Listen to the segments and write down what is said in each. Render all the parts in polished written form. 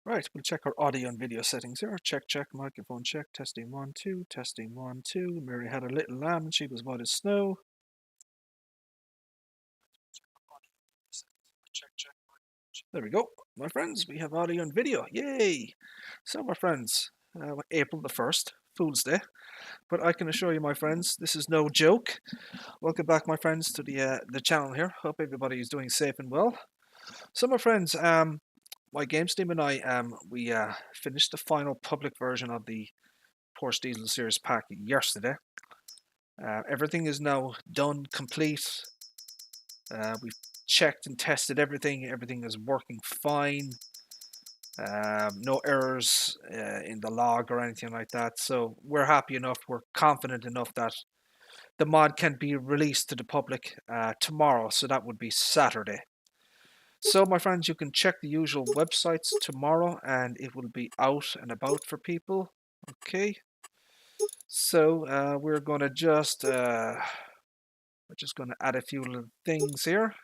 Right, we'll check our audio and video settings here. Check, check, microphone check, testing 1, 2, testing 1, 2. Mary had a little lamb and she was white as snow. Check, check. There we go, my friends. We have audio and video. Yay! So, my friends, April the 1st, Fool's Day. But I can assure you, my friends, this is no joke. Welcome back, my friends, to the channel here. Hope everybody is doing safe and well. So, my friends, my games team and I, we finished the final public version of the Porsche Diesel Series pack yesterday. Everything is now done, complete. We've checked and tested everything. Everything is working fine. No errors in the log or anything like that. So we're happy enough. We're confident enough that the mod can be released to the public tomorrow. So that would be Saturday. So, my friends, you can check the usual websites tomorrow and it will be out and about for people. Okay. So, we're going to we're just going to add a few little things here.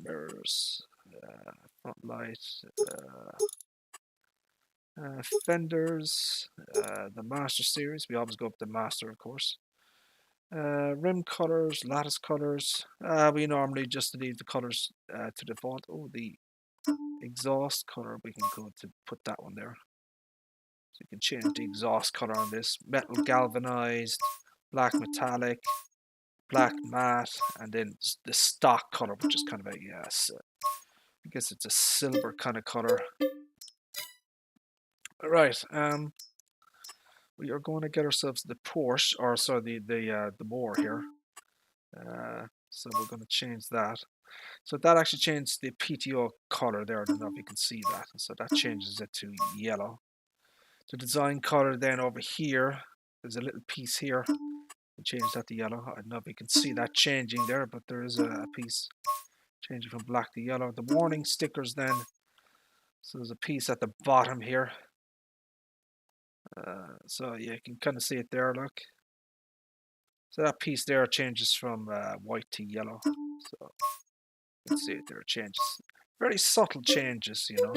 Mirrors, front light, fenders, the Master Series. We always go up the Master, of course. Rim colors, lattice colors. We normally just leave the colors to default. Oh, the exhaust color, we can go to put that one there. So you can change the exhaust color on this. Metal galvanized, black metallic, black matte, and then the stock color, which is kind of a, I guess it's a silver kind of color. All right, we are going to get ourselves the Porsche, or sorry, the more here. So we're going to change that. So that actually changed the PTO color there. I don't know if you can see that. So that changes it to yellow. The design color then over here, there's a little piece here. We change that to yellow. I don't know if you can see that changing there, but there is a piece changing from black to yellow. The warning stickers then. So there's a piece at the bottom here. So yeah, you can kind of see it there, look. So that piece there changes from white to yellow. So you can see it there, it changes. Very subtle changes, you know.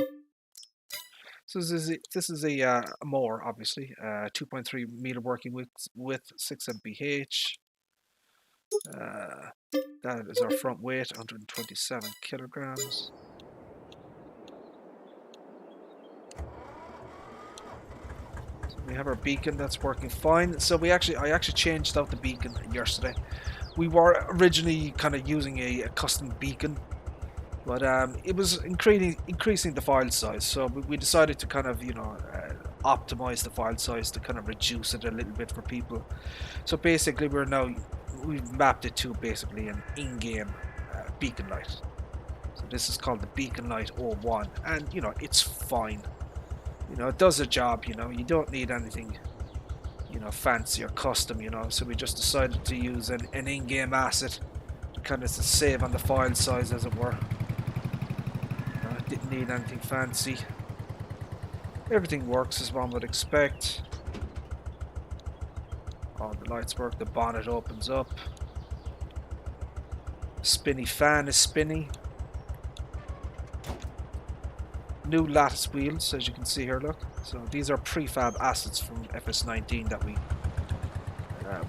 So this is a more, obviously, 2.3 meter working width, 6 mph. That is our front weight, 127 kilograms. So we have our beacon that's working fine. So I actually changed out the beacon yesterday. We were originally kind of using a custom beacon, but it was increasing the file size. So we decided to kind of, you know, optimize the file size to kind of reduce it a little bit for people. So basically we've mapped it to basically an in-game beacon light. So this is called the Beacon Light 01, and you know, it's fine. You know, it does a job. You know, you don't need anything, you know, fancy or custom. You know, so we just decided to use an in-game asset to kind of save on the file size, as it were. You know, it didn't need anything fancy. Everything works as one would expect. All the lights work. The bonnet opens up. Spinny fan is spinning. New lattice wheels, as you can see here, look. So these are prefab assets from FS19 that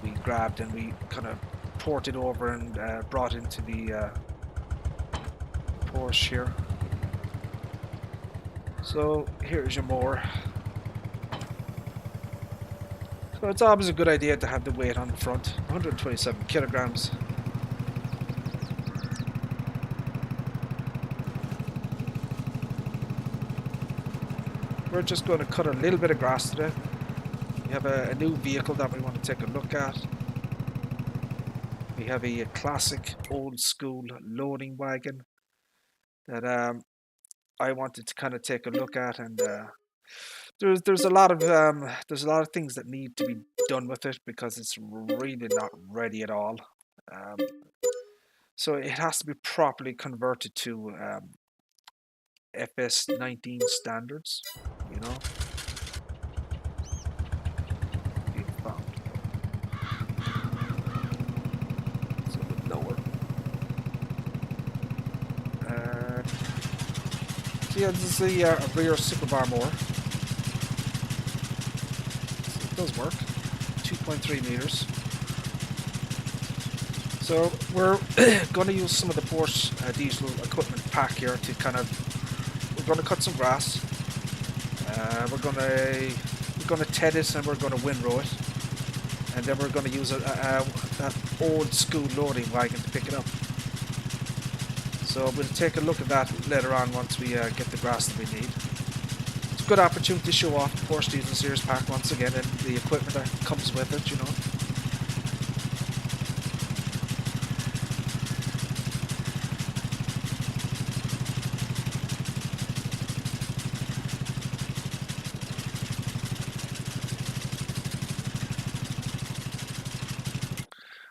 we grabbed and we kind of ported over and brought into the Porsche here. So here's your more. So it's always a good idea to have the weight on the front, 127 kilograms. We're just going to cut a little bit of grass today. We have a new vehicle that we want to take a look at. We have a classic old school loading wagon that I wanted to kind of take a look at, and there's a lot of things that need to be done with it because it's really not ready at all. So it has to be properly converted to FS19 standards, you know. So yeah, this is the rear super bar mower. So it does work. 2.3 meters. So we're going to use some of the Porsche diesel equipment pack here to we're going to cut some grass. We're going to TED it and we're going to windrow it. And then we're going to use an old school loading wagon to pick it up. So we'll take a look at that later on once we get the grass that we need. It's a good opportunity to show off the Porsche Diesel Series pack once again and the equipment that comes with it, you know.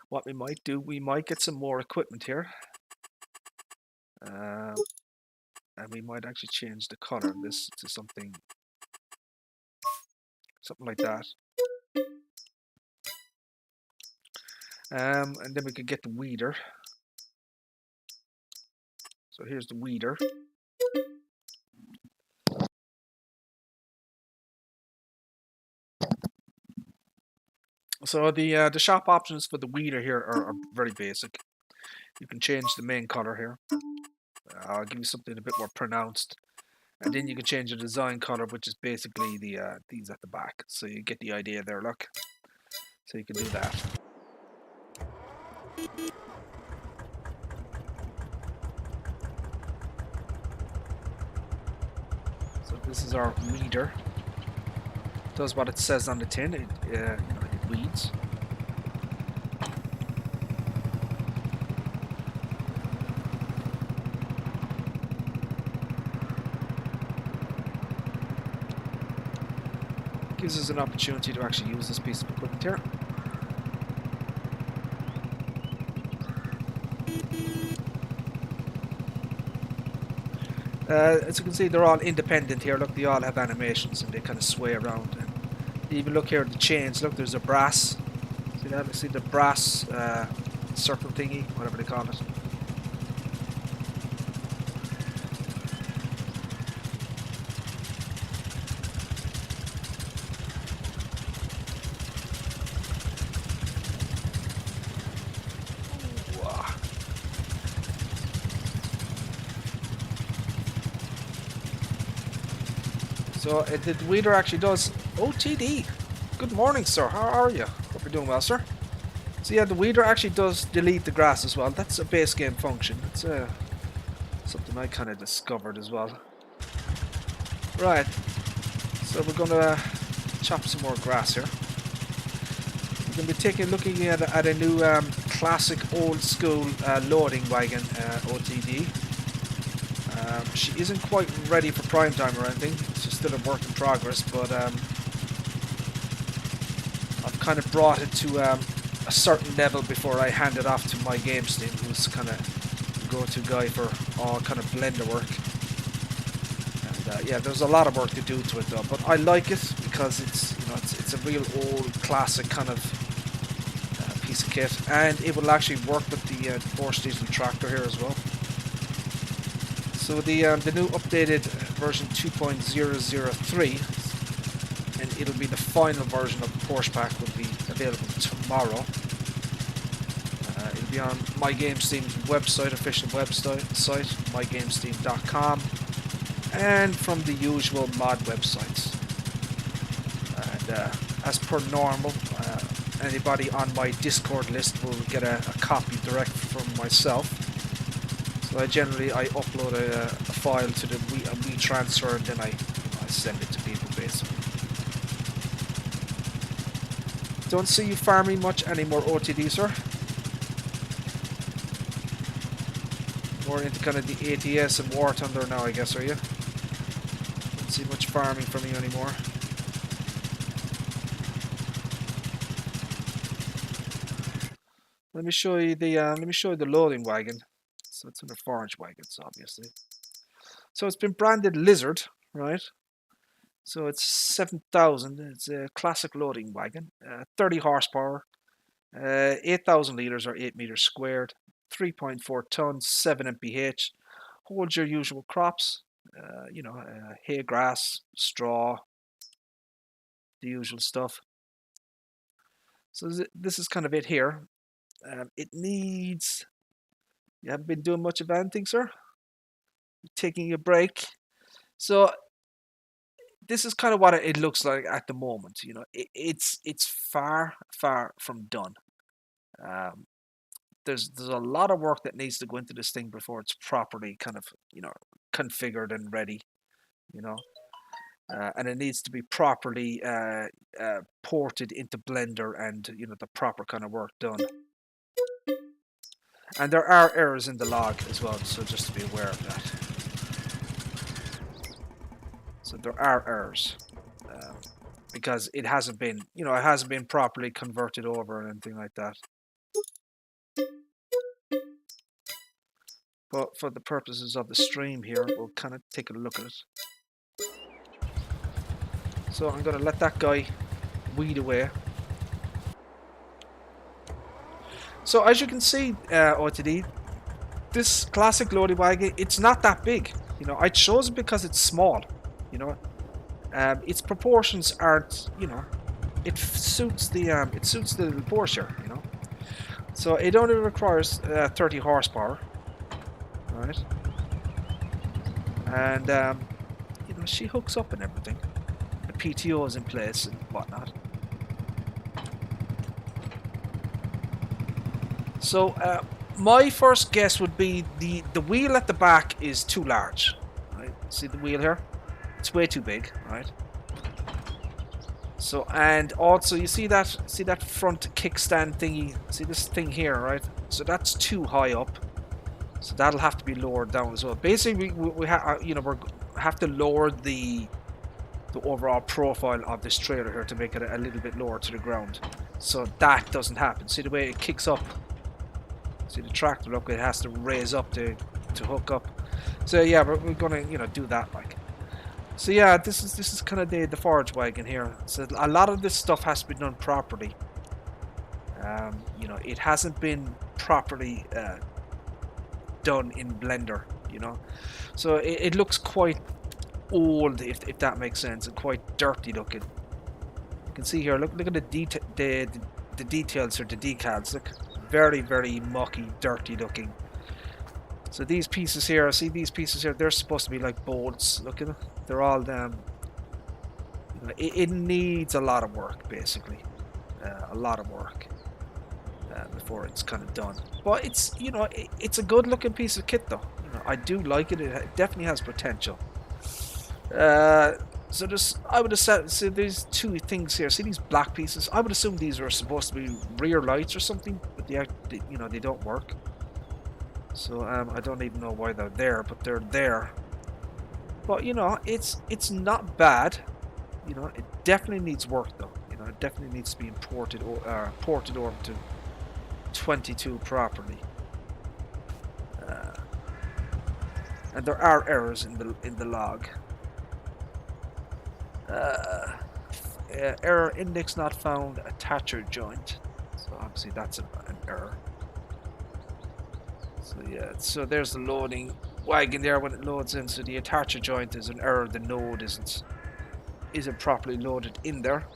What we might do, we might get some more equipment here. And we might actually change the color of this to something like that. And then we could get the weeder. So here's the weeder. So the shop options for the weeder here are very basic. You can change the main color here. I'll give you something a bit more pronounced. And then you can change the design color, which is basically these at the back. So you get the idea there, look. So you can do that. So this is our weeder. It does what it says on the tin. It weeds. Gives us an opportunity to actually use this piece of equipment here. As you can see, they're all independent here. Look, they all have animations and they kind of sway around. And even look here at the chains. Look, there's a brass. See that? See the brass circle thingy, whatever they call it. So the weeder actually does OTD. Good morning, sir. How are you? Hope you're doing well, sir. So yeah, the weeder actually does delete the grass as well. That's a base game function. It's something I kind of discovered as well. Right. So we're gonna chop some more grass here. We're gonna be looking at a new classic old school loading wagon OTD. She isn't quite ready for prime time or anything. She's still a work in progress, but I've kind of brought it to a certain level before I hand it off to my games team, who's kind of the go-to guy for all kind of blender work. And yeah, there's a lot of work to do to it though, but I like it because it's a real old classic kind of piece of kit, and it will actually work with the Porsche diesel tractor here as well. So the new updated version 2.003, and it'll be the final version of the Porsche pack, will be available tomorrow. It'll be on My Games Team's website, official website, mygamesteam.com, and from the usual mod websites. And as per normal, anybody on my Discord list will get a copy direct from myself. So I upload a file to the WeTransfer, and then I send it to people basically. Don't see you farming much anymore, OTD, sir. More into kind of the ATS and War Thunder now, I guess, are you? Don't see much farming from you anymore. Let me show you the loading wagon. So it's under 4-inch wagons, obviously. So it's been branded Lizard, right? So it's 7,000. It's a classic loading wagon. 30 horsepower, 8,000 litres or 8 meters squared, 3.4 tons, 7 mph. Holds your usual crops. hay grass, straw, the usual stuff. So this is kind of it here. It needs. You haven't been doing much of anything, sir. You're taking a break. So this is kind of what it looks like at the moment. It's far from done. Um, there's a lot of work that needs to go into this thing before it's properly kind of configured and ready. And it needs to be properly ported into Blender and the proper kind of work done. And there are errors in the log as well, so just to be aware of that. So there are errors because it hasn't been properly converted over or anything like that. But for the purposes of the stream here, we'll kind of take a look at it. So I'm going to let that guy weed away. So as you can see, OTD, this classic Loading Wagon, it's not that big. I chose it because it's small. Its proportions aren't. It suits the little Corsair. So it only requires 30 horsepower, right? And she hooks up and everything. The PTO is in place and whatnot. So my first guess would be the wheel at the back is too large. Right? See the wheel here? It's way too big, right? So, and also you see that front kickstand thingy. See this thing here, right? So that's too high up. So that'll have to be lowered down as well. Basically, we have to lower the overall profile of this trailer here to make it a little bit lower to the ground. So that doesn't happen. See the way it kicks up. See the tractor, look, it has to raise up to hook up. So yeah, we're gonna do that like. So yeah, this is kind of the forage wagon here. So a lot of this stuff has to be done properly. It hasn't been properly done in Blender. So it looks quite old, if that makes sense, and quite dirty looking. You can see here. Look at the details or the decals. Look. Very, very mucky, dirty looking. So these pieces here, see these pieces here, they're supposed to be like bolts. Look at them. They're all it needs a lot of work, basically. A lot of work before it's kind of done. But it's, it's a good looking piece of kit though. I do like it. It definitely has potential. So I would have said, so there's two things here. See these black pieces? I would assume these are supposed to be rear lights or something, but they don't work. So I don't even know why they're there, but they're there. But it's not bad. It definitely needs work though. It definitely needs to be ported over to 22 properly. And there are errors in the log. Error index not found, attacher joint. So obviously that's an error. So yeah, so there's the loading wagon there when it loads in. So the attacher joint is an error. The node isn't properly loaded in there.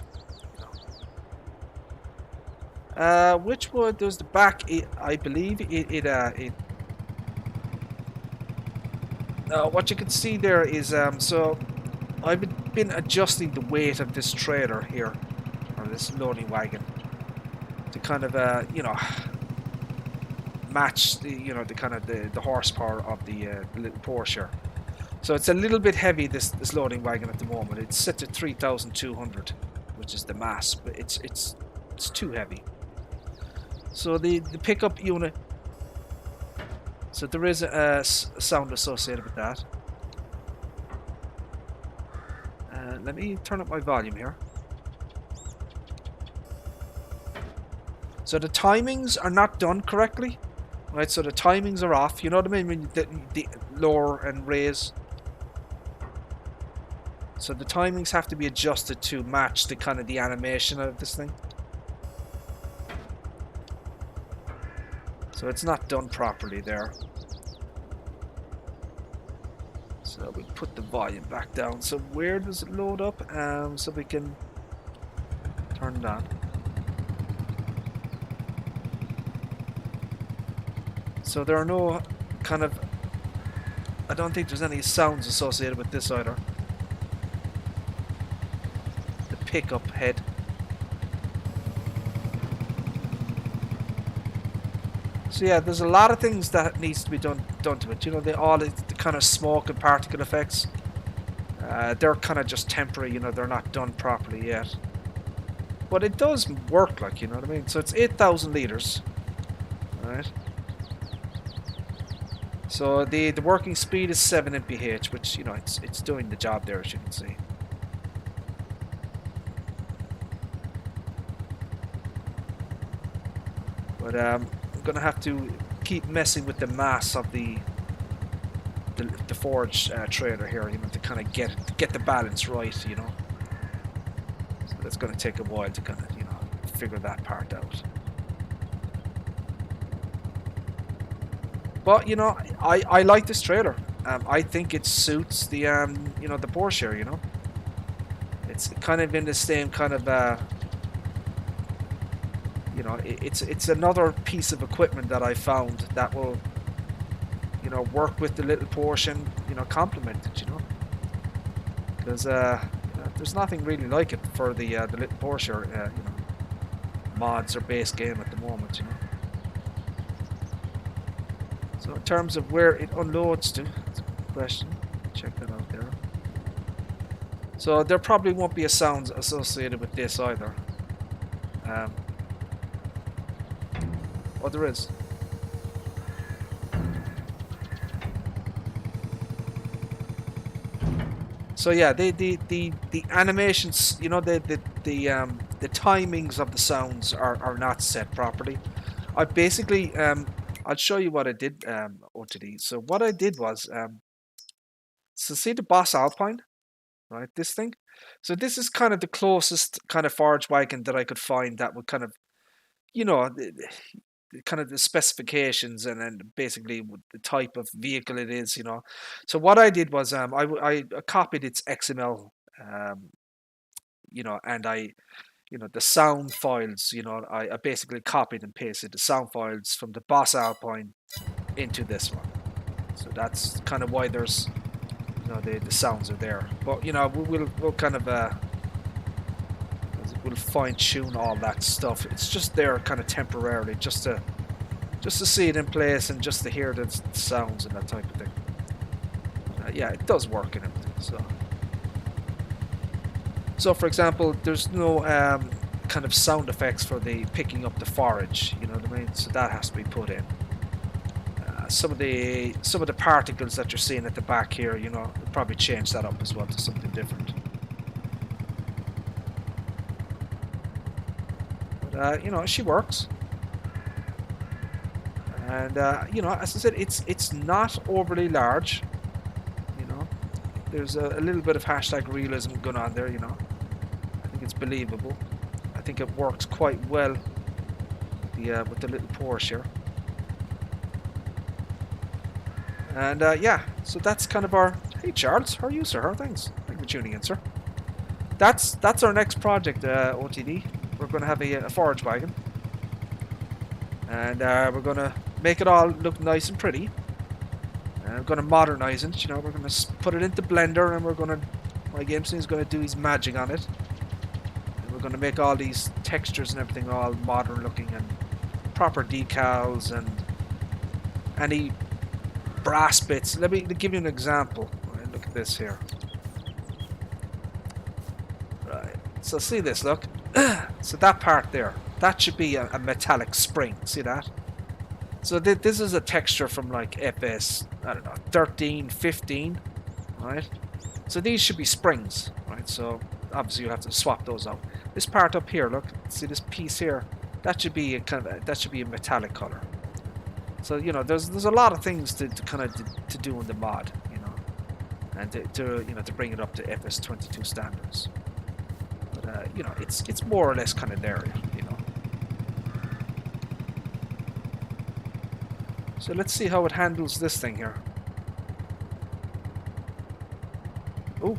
Which one does the back? I believe what you can see there is so I've been adjusting the weight of this trailer here, or this loading wagon, to kind of match the the kind of the horsepower of the little Porsche. So it's a little bit heavy, this loading wagon at the moment. It's set to 3,200, which is the mass, but it's too heavy. So the pickup unit. So there is a sound associated with that. Let me turn up my volume here. So the timings are not done correctly, right? So the timings are off. You know what I mean? When the lower and raise. So the timings have to be adjusted to match the kind of the animation of this thing. So it's not done properly there. So we put the volume back down. So where does it load up? So we can turn it on. So there are no kind of, I don't think there's any sounds associated with this either. The pickup head. So yeah, there's a lot of things that needs to be done to it. You know, the kind of smoke and particle effects. They're kind of just temporary. You know, they're not done properly yet. But it does work, like, you know what I mean. So it's 8,000 liters. All right. So the working speed is 7 mph, which, you know, it's doing the job there, as you can see. But I'm gonna have to keep messing with the mass of the forge trailer here, you know, to kind of get the balance right, you know. So that's gonna take a while to kind of, you know, figure that part out. But you know, I like this trailer. I think it suits the you know, the Corsair. You know, it's kind of in the same kind of you know, it's another piece of equipment that I found that will, you know, work with the little Porsche and, you know, complement it. You know, because you know, there's nothing really like it for the little Porsche you know, mods or base game at the moment. You know. So in terms of where it unloads to, that's a good question. Check that out there. So there probably won't be a sound associated with this either. Oh, there is. So yeah, the animations, you know, the timings of the sounds are not set properly. I basically I'll show you what I did, OTD. So what I did was, so see the Boss Alpine, right? This thing. So this is kind of the closest kind of forge wagon that I could find that would kind of, you know, kind of the specifications and then basically the type of vehicle it is, you know. So what I did was, I copied its XML, you know, and you know, the sound files, you know, I basically copied and pasted the sound files from the Boss Alpine into this one. So that's kind of why there's, you know, the sounds are there. But, you know, we'll kind of, we'll fine tune all that stuff. It's just there kind of temporarily, just to see it in place and just to hear the sounds and that type of thing. Yeah, it does work and everything. So for example, there's no kind of sound effects for the picking up the forage, you know what I mean? So that has to be put in. Some of the particles that you're seeing at the back here, you know, we'll probably change that up as well to something different. But you know, she works. And you know, as I said, it's not overly large. You know, there's a little bit of hashtag realism going on there. You know, I think it's believable. I think it works quite well with the little Porsche. And yeah, so that's kind of our. Hey Charles, how are you, sir? How are things? Thank you for tuning in, sir. That's our next project, OTD. We're going to have a forge wagon, and we're going to make it all look nice and pretty. And we're going to modernize it. You know, we're going to put it into Blender, and we're going to. My game scene is going to do his magic on it. And we're going to make all these textures and everything all modern looking and proper decals and any brass bits. Let me give you an example. Right, look at this here. Right. So see this, look. So that part there, that should be a metallic spring. See that? So this is a texture from like FS, I don't know, 13, 15, right? So these should be springs, right? So obviously you have to swap those out. This part up here, look, see this piece here? That should be a metallic color. So, you know, there's a lot of things to kind of to do in the mod, you know, and to you know, to bring it up to FS22 standards. But you know, it's more or less kind of there, you know. So let's see how it handles this thing here. Oh,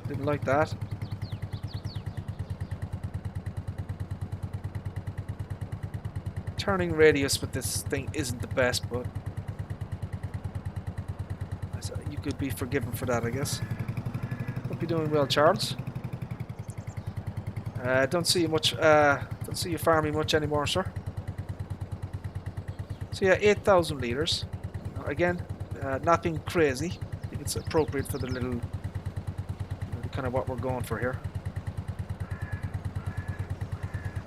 didn't like that. Turning radius with this thing isn't the best, but you could be forgiven for that, I guess. Hope you're doing well, Charles. Don't see you much. Don't see you farming much anymore, sir. So yeah, 8,000 liters. Again, nothing crazy. I think it's appropriate for the little, kind of what we're going for here.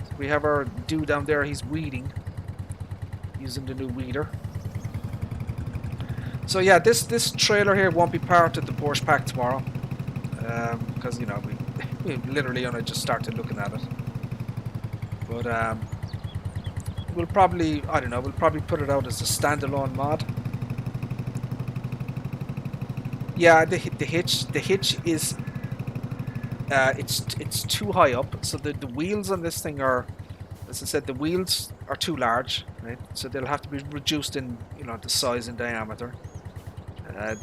So we have our dude down there. He's weeding, using the new weeder. So yeah, this trailer here won't be part of the Porsche pack tomorrow, because we literally only just started looking at it. But we'll probably, I don't know, we'll probably put it out as a standalone mod. Yeah, the hitch is it's too high up, so the wheels on this thing are, as I said, the wheels are too large, right? So they'll have to be reduced in the size and diameter.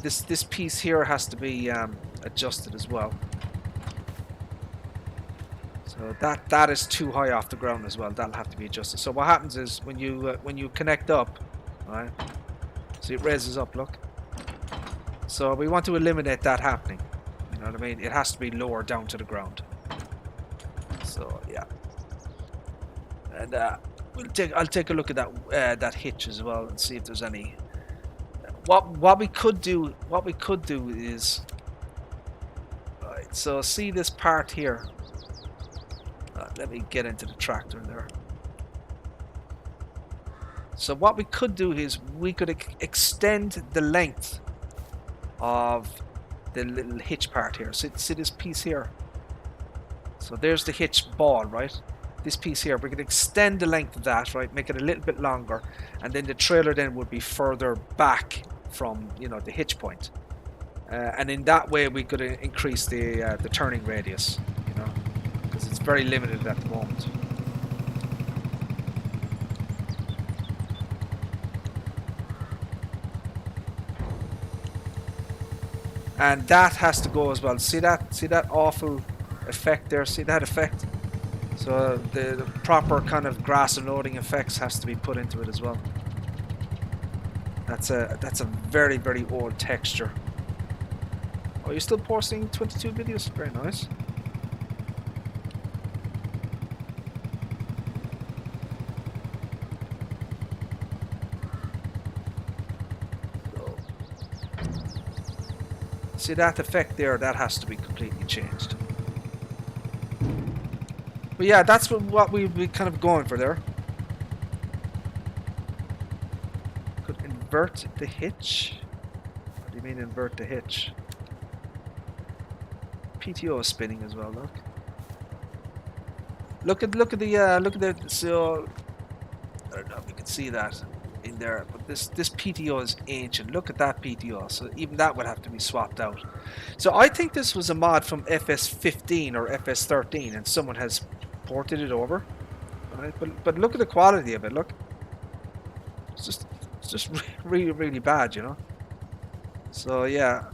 This piece here has to be adjusted as well. So that is too high off the ground as well. That'll have to be adjusted. So what happens is when you connect up, right? See, it raises up. Look. So we want to eliminate that happening. You know what I mean? It has to be lower down to the ground. So yeah. And I'll take a look at that hitch as well and see if there's any. What we could do is, right. So see this part here. Let me get into the tractor there. So what we could do is we could extend the length of the little hitch part here. See this piece here? So there's the hitch ball, right? This piece here, we could extend the length of that, right? Make it a little bit longer, and then the trailer then would be further back from the hitch point. And in that way we could increase the turning radius, because it's very limited at the moment. And that has to go as well. See that awful effect there? See that effect? So the proper kind of grass and loading effects has to be put into it as well. That's a very, very old texture. Oh, you're still posting 22 videos? Very nice. See that effect there? That has to be completely changed. But yeah, that's what we kind of going for there. Could invert the hitch. What do you mean invert the hitch? PTO is spinning as well. Look at the so I don't know if you can see that in there, but this PTO is ancient. Look at that PTO. So even that would have to be swapped out. So I think this was a mod from FS15 or FS13, and someone has ported it over. Right? But look at the quality of it. Look, it's just really, really bad, So yeah,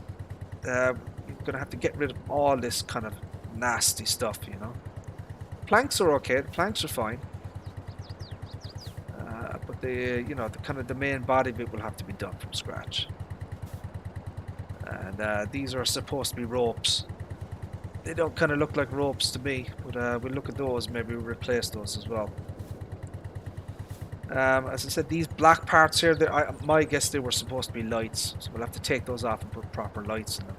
you're gonna have to get rid of all this kind of nasty stuff, Planks are okay. The planks are fine. But the main body bit will have to be done from scratch. And these are supposed to be ropes. They don't kind of look like ropes to me, but we'll look at those. Maybe we'll replace those as well. As I said, these black parts here, my guess they were supposed to be lights, so we'll have to take those off and put proper lights in them.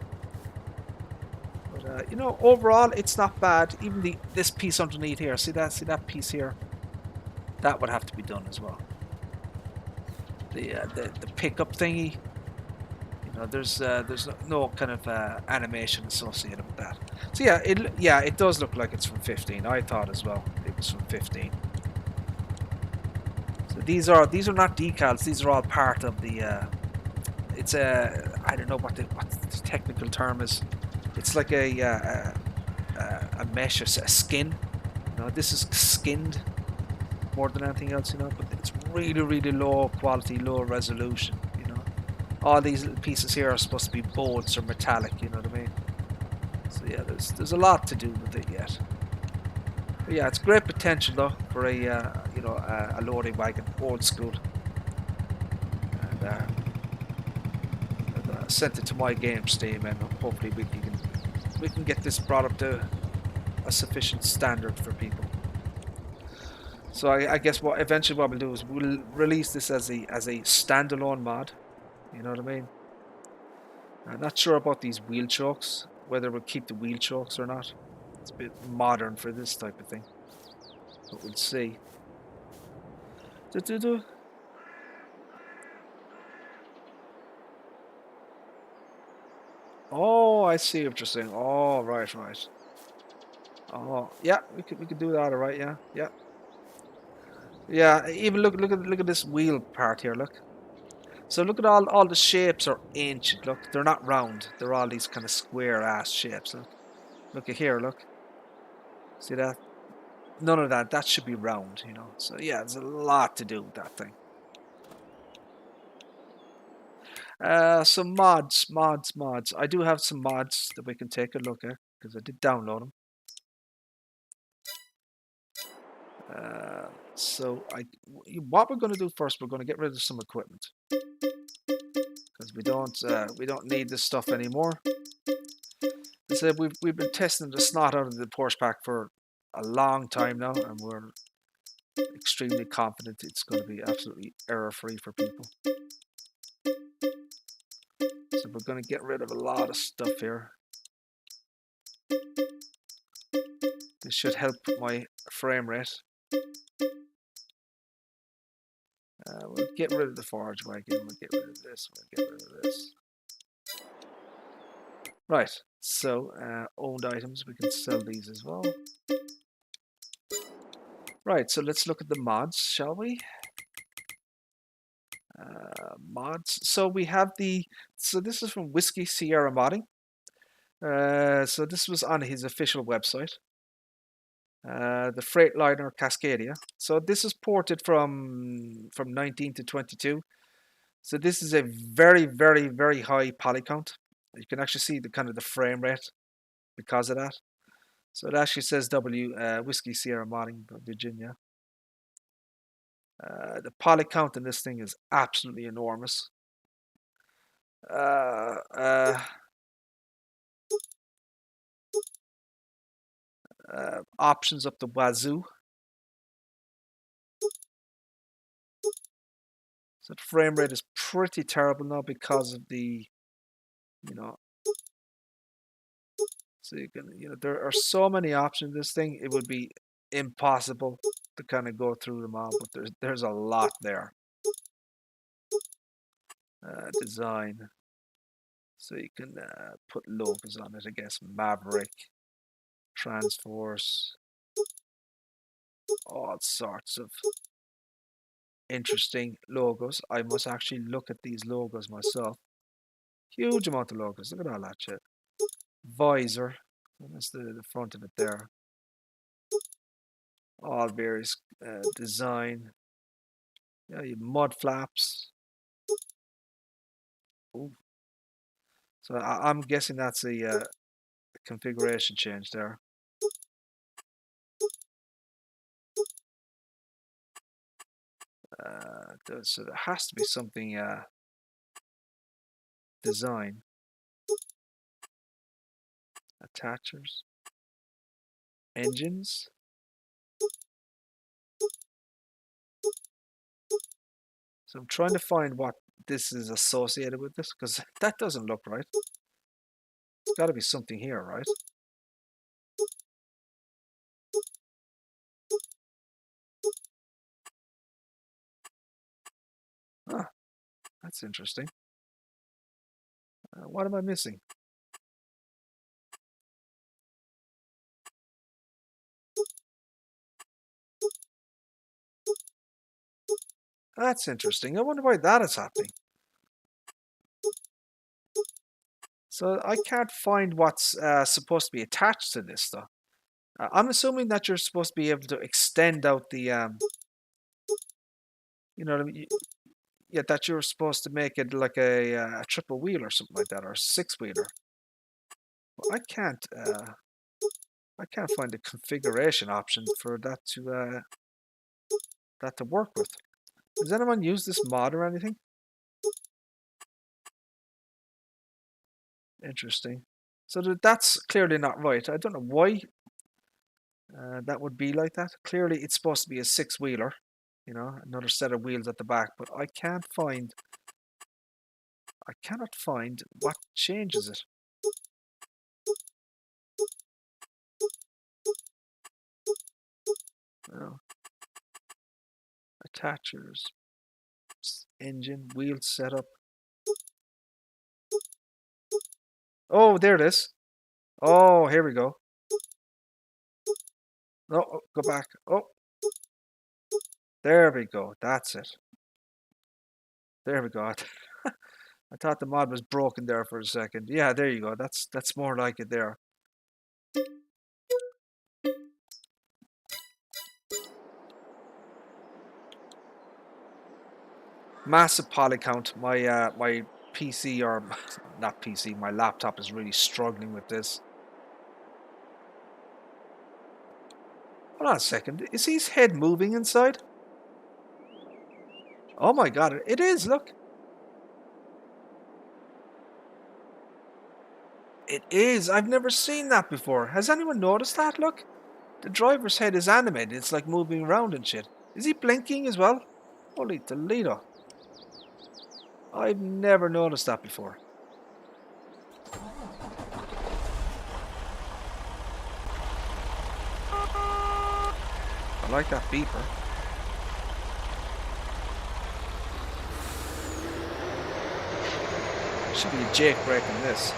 But overall, it's not bad. Even this piece underneath here, see that piece here? That would have to be done as well. The pickup thingy, there's no kind of animation associated with that. So yeah, it does look like it's from 15. I thought as well it was from 15. So these are not decals. These are all part of the. It's I don't know what the technical term is. It's like a mesh, a skin. This is skinned more than anything else, but it's really, really low quality, low resolution, All these little pieces here are supposed to be bolts or metallic, you know what I mean? So yeah, there's a lot to do with it yet. But yeah, it's great potential though for a you know, a loading wagon, old school. And I've sent it to my game Steam, and hopefully we can get this brought up to a sufficient standard for people. So I guess what eventually what we'll do is we'll release this as a standalone mod. You know what I mean? I'm not sure about these wheel chokes, whether we'll keep the wheel chokes or not. It's a bit modern for this type of thing, but we'll see. Do. Oh, I see what you're saying. Oh, right. Oh, yeah, we could do that, all right. Yeah, yeah, yeah. Even look at this wheel part here. Look. So look at all the shapes are ancient. Look, they're not round. They're all these kind of square ass shapes. Look at here. Look, see that? None of that. That should be round. You know. So yeah, there's a lot to do with that thing. Some mods. I do have some mods that we can take a look at because I did download them. So what we're going to do first, we're going to get rid of some equipment because we don't need this stuff anymore. I said we've been testing the snot out of the Porsche pack for a long time now, and we're extremely confident it's going to be absolutely error free for people. So we're going to get rid of a lot of stuff here. This should help my frame rate. We'll get rid of the forge wagon. We'll get rid of this. We'll get rid of this. Right. So owned items, we can sell these as well. Right. So let's look at the mods, shall we? Mods. So we have so this is from Whiskey Sierra Modding. So this was on his official website. The Freightliner Cascadia. So this is ported from 19 to 22. So this is a very high poly count. You can actually see the kind of the frame rate because of that. So it actually says Whiskey Sierra Modding, Virginia. The poly count in this thing is absolutely enormous. Options up the wazoo. So the frame rate is pretty terrible now because of the, you know. So you can, there are so many options in this thing. It would be impossible to kind of go through them all, but there's a lot there. Design. So you can put logos on it, I guess. Maverick, Transforce, all sorts of interesting logos. I must actually look at these logos myself. Huge amount of logos. Look at all that shit. Visor. That's the front of it there. All various design. Yeah, you mud flaps. Ooh. So I'm guessing that's a configuration change there. So there has to be something design. Attachers. Engines. So I'm trying to find what this is associated with this, because that doesn't look right. There's got to be something here, right? Ah, that's interesting. What am I missing? That's interesting. I wonder why that is happening. So I can't find what's supposed to be attached to this, though. I'm assuming that you're supposed to be able to extend out the, you know what I mean? Yeah, that you're supposed to make it like a triple wheel or something like that, or a six wheeler. Well, I can't find a configuration option for that to work with. Does anyone use this mod or anything? Interesting. So that's clearly not right. I don't know why that would be like that. Clearly, it's supposed to be a six-wheeler, you know, another set of wheels at the back. But I cannot find what changes it. Oh. Attachers, engine, wheel setup. Oh, there it is. Oh, here we go. No, oh, go back. Oh, there we go. That's it. There we go. I thought the mod was broken there for a second. Yeah, there you go. That's more like it there. Massive poly count. My PC, or not PC, my laptop is really struggling with this. Hold on a second. Is his head moving inside? Oh my god, it is. Look. It is. I've never seen that before. Has anyone noticed that? Look. The driver's head is animated. It's like moving around and shit. Is he blinking as well? Holy Toledo. I've never noticed that before. I like that beeper. Should be a Jake breaking this.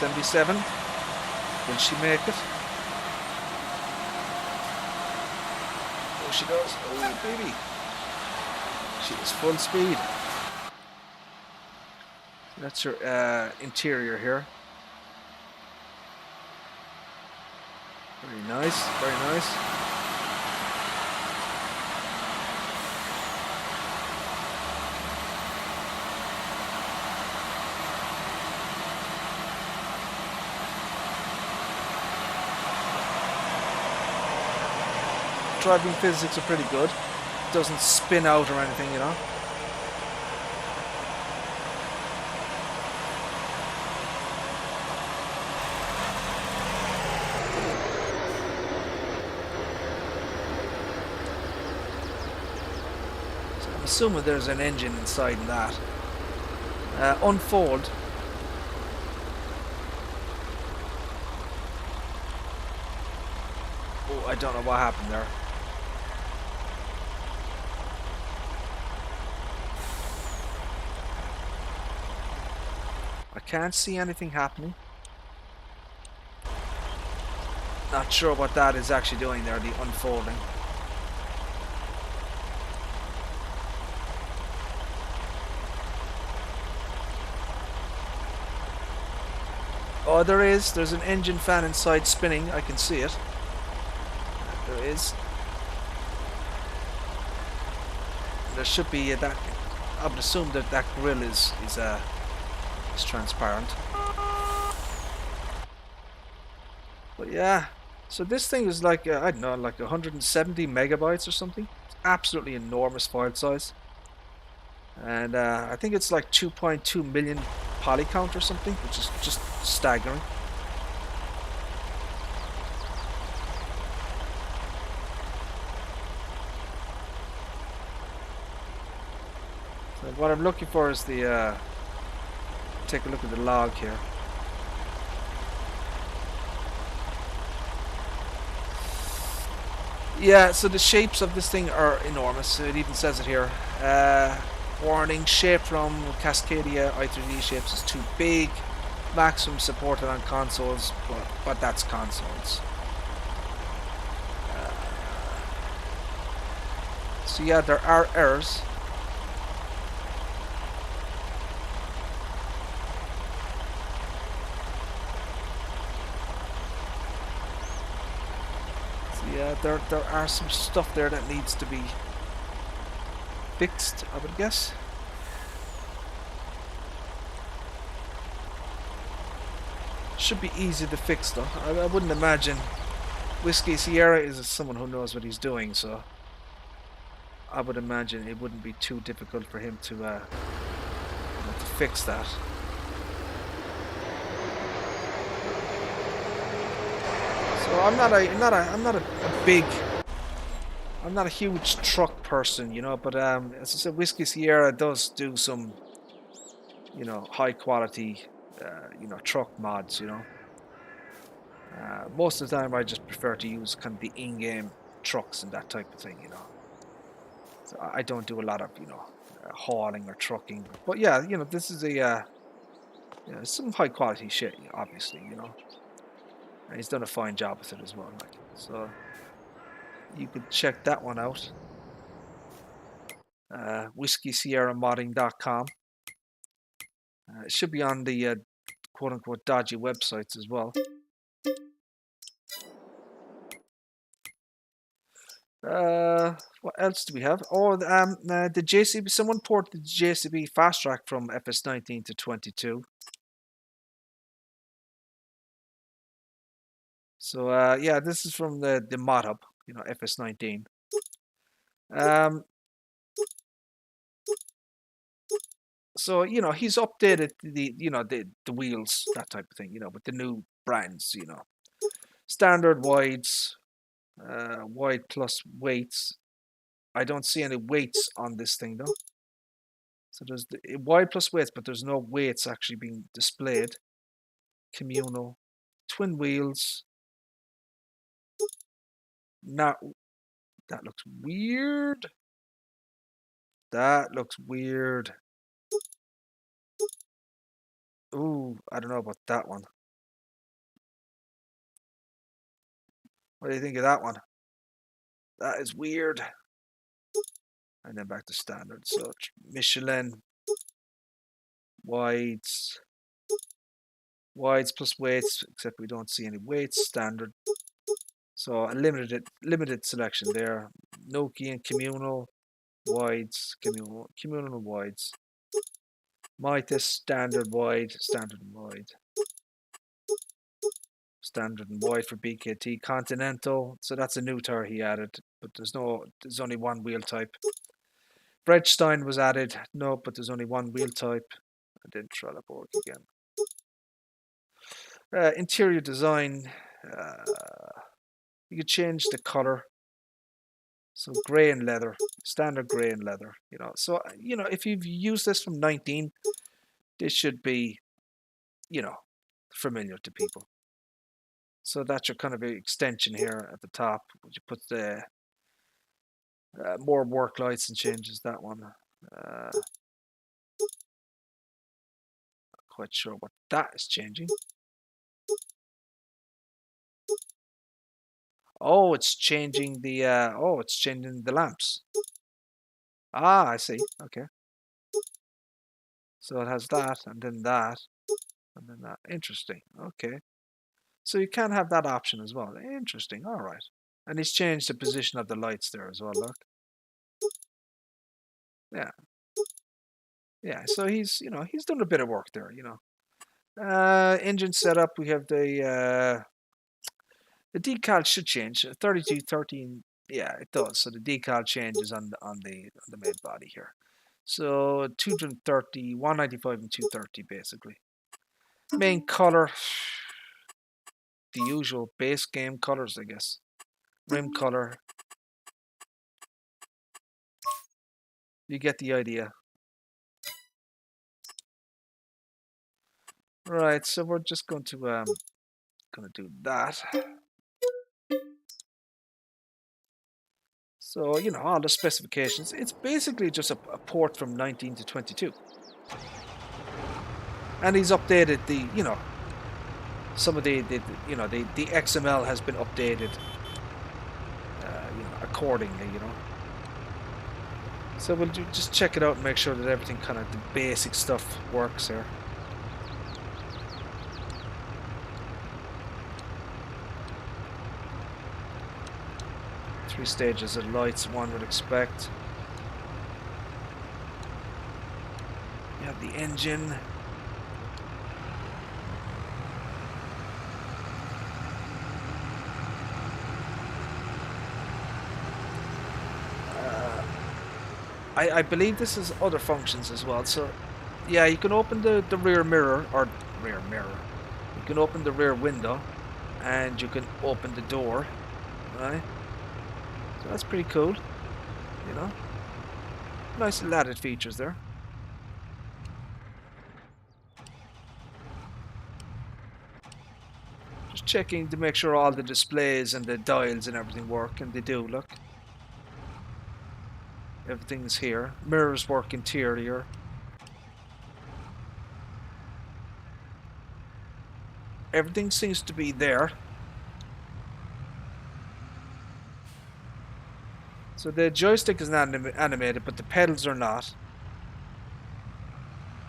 '77. Will she make it? Oh, she does. Oh, baby. She is full speed. That's her interior here. Very nice. Very nice. Driving physics are pretty good. It doesn't spin out or anything, you know. So I'm assuming there's an engine inside that. Unfold. Oh, I don't know what happened there. I can't see anything happening. Not sure what that is actually doing there, the unfolding. Oh, there's an engine fan inside spinning. I can see it. There is. There should be that. I would assume that that grill is transparent. But yeah, so this thing is like I don't know, like 170 megabytes or something. It's absolutely enormous file size, and I think it's like 2.2 million poly count or something, which is just staggering. So what I'm looking for is the take a look at the log here. Yeah, so the shapes of this thing are enormous. It even says it here. Warning, shape from Cascadia i3D shapes is too big. Maximum supported on consoles, but that's consoles. So yeah, there are errors. Yeah, there are some stuff there that needs to be fixed, I would guess. Should be easy to fix though. I wouldn't imagine. Whiskey Sierra is someone who knows what he's doing, so I would imagine it wouldn't be too difficult for him to fix that. So I'm not a huge truck person, you know, but as I said, Whiskey Sierra does do some, you know, high quality, you know, truck mods, you know. Most of the time I just prefer to use kind of the in-game trucks and that type of thing, you know. So I don't do a lot of, you know, hauling or trucking. But yeah, you know, this is a, yeah, some high quality shit, obviously, you know. And he's done a fine job with it as well, like. So you could check that one out. WhiskeySierraModding.com. It should be on the quote-unquote dodgy websites as well. What else do we have? Oh, the JCB. Someone ported the JCB fast track from FS19 to 22. So yeah, this is from the mod hub, you know, FS19. So you know, he's updated the, you know, the wheels, that type of thing, you know, with the new brands, you know, standard wides, wide plus weights. I don't see any weights on this thing though. So there's the wide plus weights, but there's no weights actually being displayed. Communal, twin wheels. Now that looks weird. That looks weird. Ooh, I don't know about that one. What do you think of that one? That is weird. And then back to standard. So Michelin, wides plus weights, except we don't see any weights. Standard. So a limited selection there. Nokia and communal, wides, communal wides. Mitas, standard wide, standard and wide. Standard and wide for BKT. Continental, so that's a new tire he added, but there's only one wheel type. Bredstein was added, no, but there's only one wheel type. I didn't try that work again. Interior design, you could change the color. So grey and leather, standard grey and leather, you know. So, you know, if you've used this from 19, this should be, you know, familiar to people. So that's your kind of extension here at the top. Would you put the more work lights and changes that one. Not quite sure what that is changing. Oh, it's changing the it's changing the lamps. Ah, I see. Okay. So it has that and then that and then that. Interesting. Okay. So you can have that option as well. Interesting. All right. And he's changed the position of the lights there as well, look. Yeah. Yeah, so he's, you know, he's done a bit of work there, you know. Engine setup, we have the decal should change. 3213, yeah, it does. So the decal changes on the main body here. So 230, 195 and 230 basically. Main color, the usual base game colors, I guess. Rim color. You get the idea. Right, so we're just going to do that. So, you know, all the specifications. It's basically just a port from 19 to 22. And he's updated the, you know, some of the you know, the XML has been updated, you know, accordingly, you know. So we'll just check it out and make sure that everything kind of, the basic stuff works here. 3 stages of lights one would expect. You have the engine. I believe this has other functions as well. So, yeah, you can open the rear mirror, or rear mirror. You can open the rear window, and you can open the door, right? So that's pretty cool, you know. Nice little added features there. Just checking to make sure all the displays and the dials and everything work, and they do, look. Everything's here. Mirrors work interior. Everything seems to be there. So the joystick is not animated, but the pedals are not.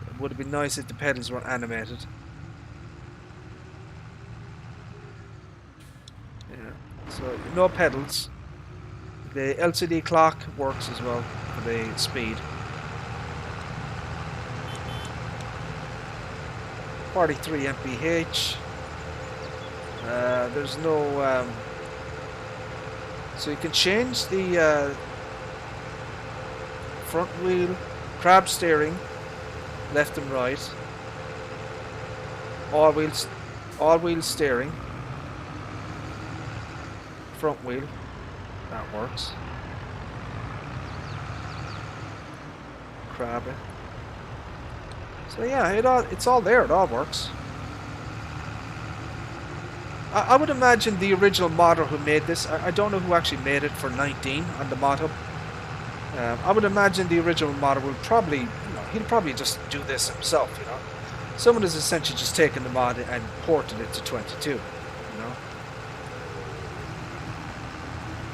It would have been nice if the pedals were animated. Yeah. So no pedals. The LCD clock works as well for the speed. 43 mph. There's no so you can change the front wheel, crab steering, left and right, all wheel steering, front wheel, that works. Crab it. So yeah, it's all there. It all works. I would imagine the original modder who made this, I don't know who actually made it for 19 on the mod hub. I would imagine the original modder will probably, he'll probably just do this himself, Someone has essentially just taken the mod and ported it to 22,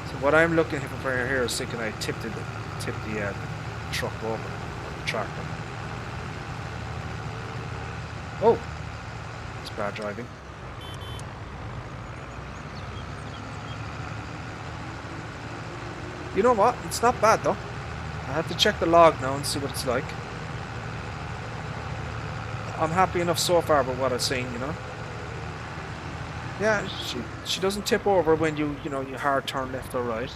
So what I'm looking for here is can I tip the truck over, the tractor. Oh, it's bad driving. You know what? It's not bad though. I have to check the log now and see what it's like. I'm happy enough so far with what I've seen, Yeah, she doesn't tip over when you hard turn left or right.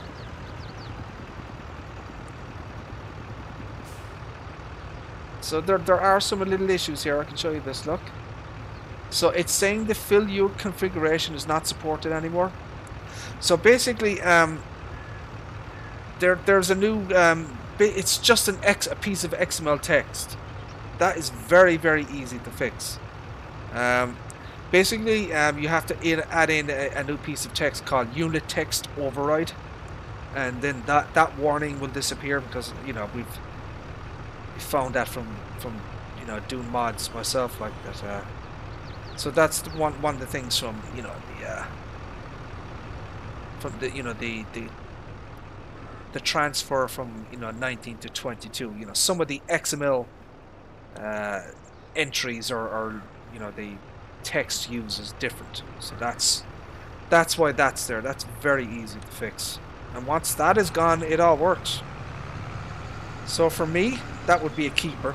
So there are some little issues here. I can show you this, look. So it's saying the fill your configuration is not supported anymore. So basically, there's a new it's just a piece of XML text that is very, very easy to fix. Basically, you have to add in a new piece of text called unit text override, and then that warning will disappear because we've found that from doing mods myself like that. So that's one of the things from the transfer from 19 to 22. Some of the XML entries or the text used is different. So that's why that's there. That's very easy to fix. And once that is gone, it all works. So for me, that would be a keeper.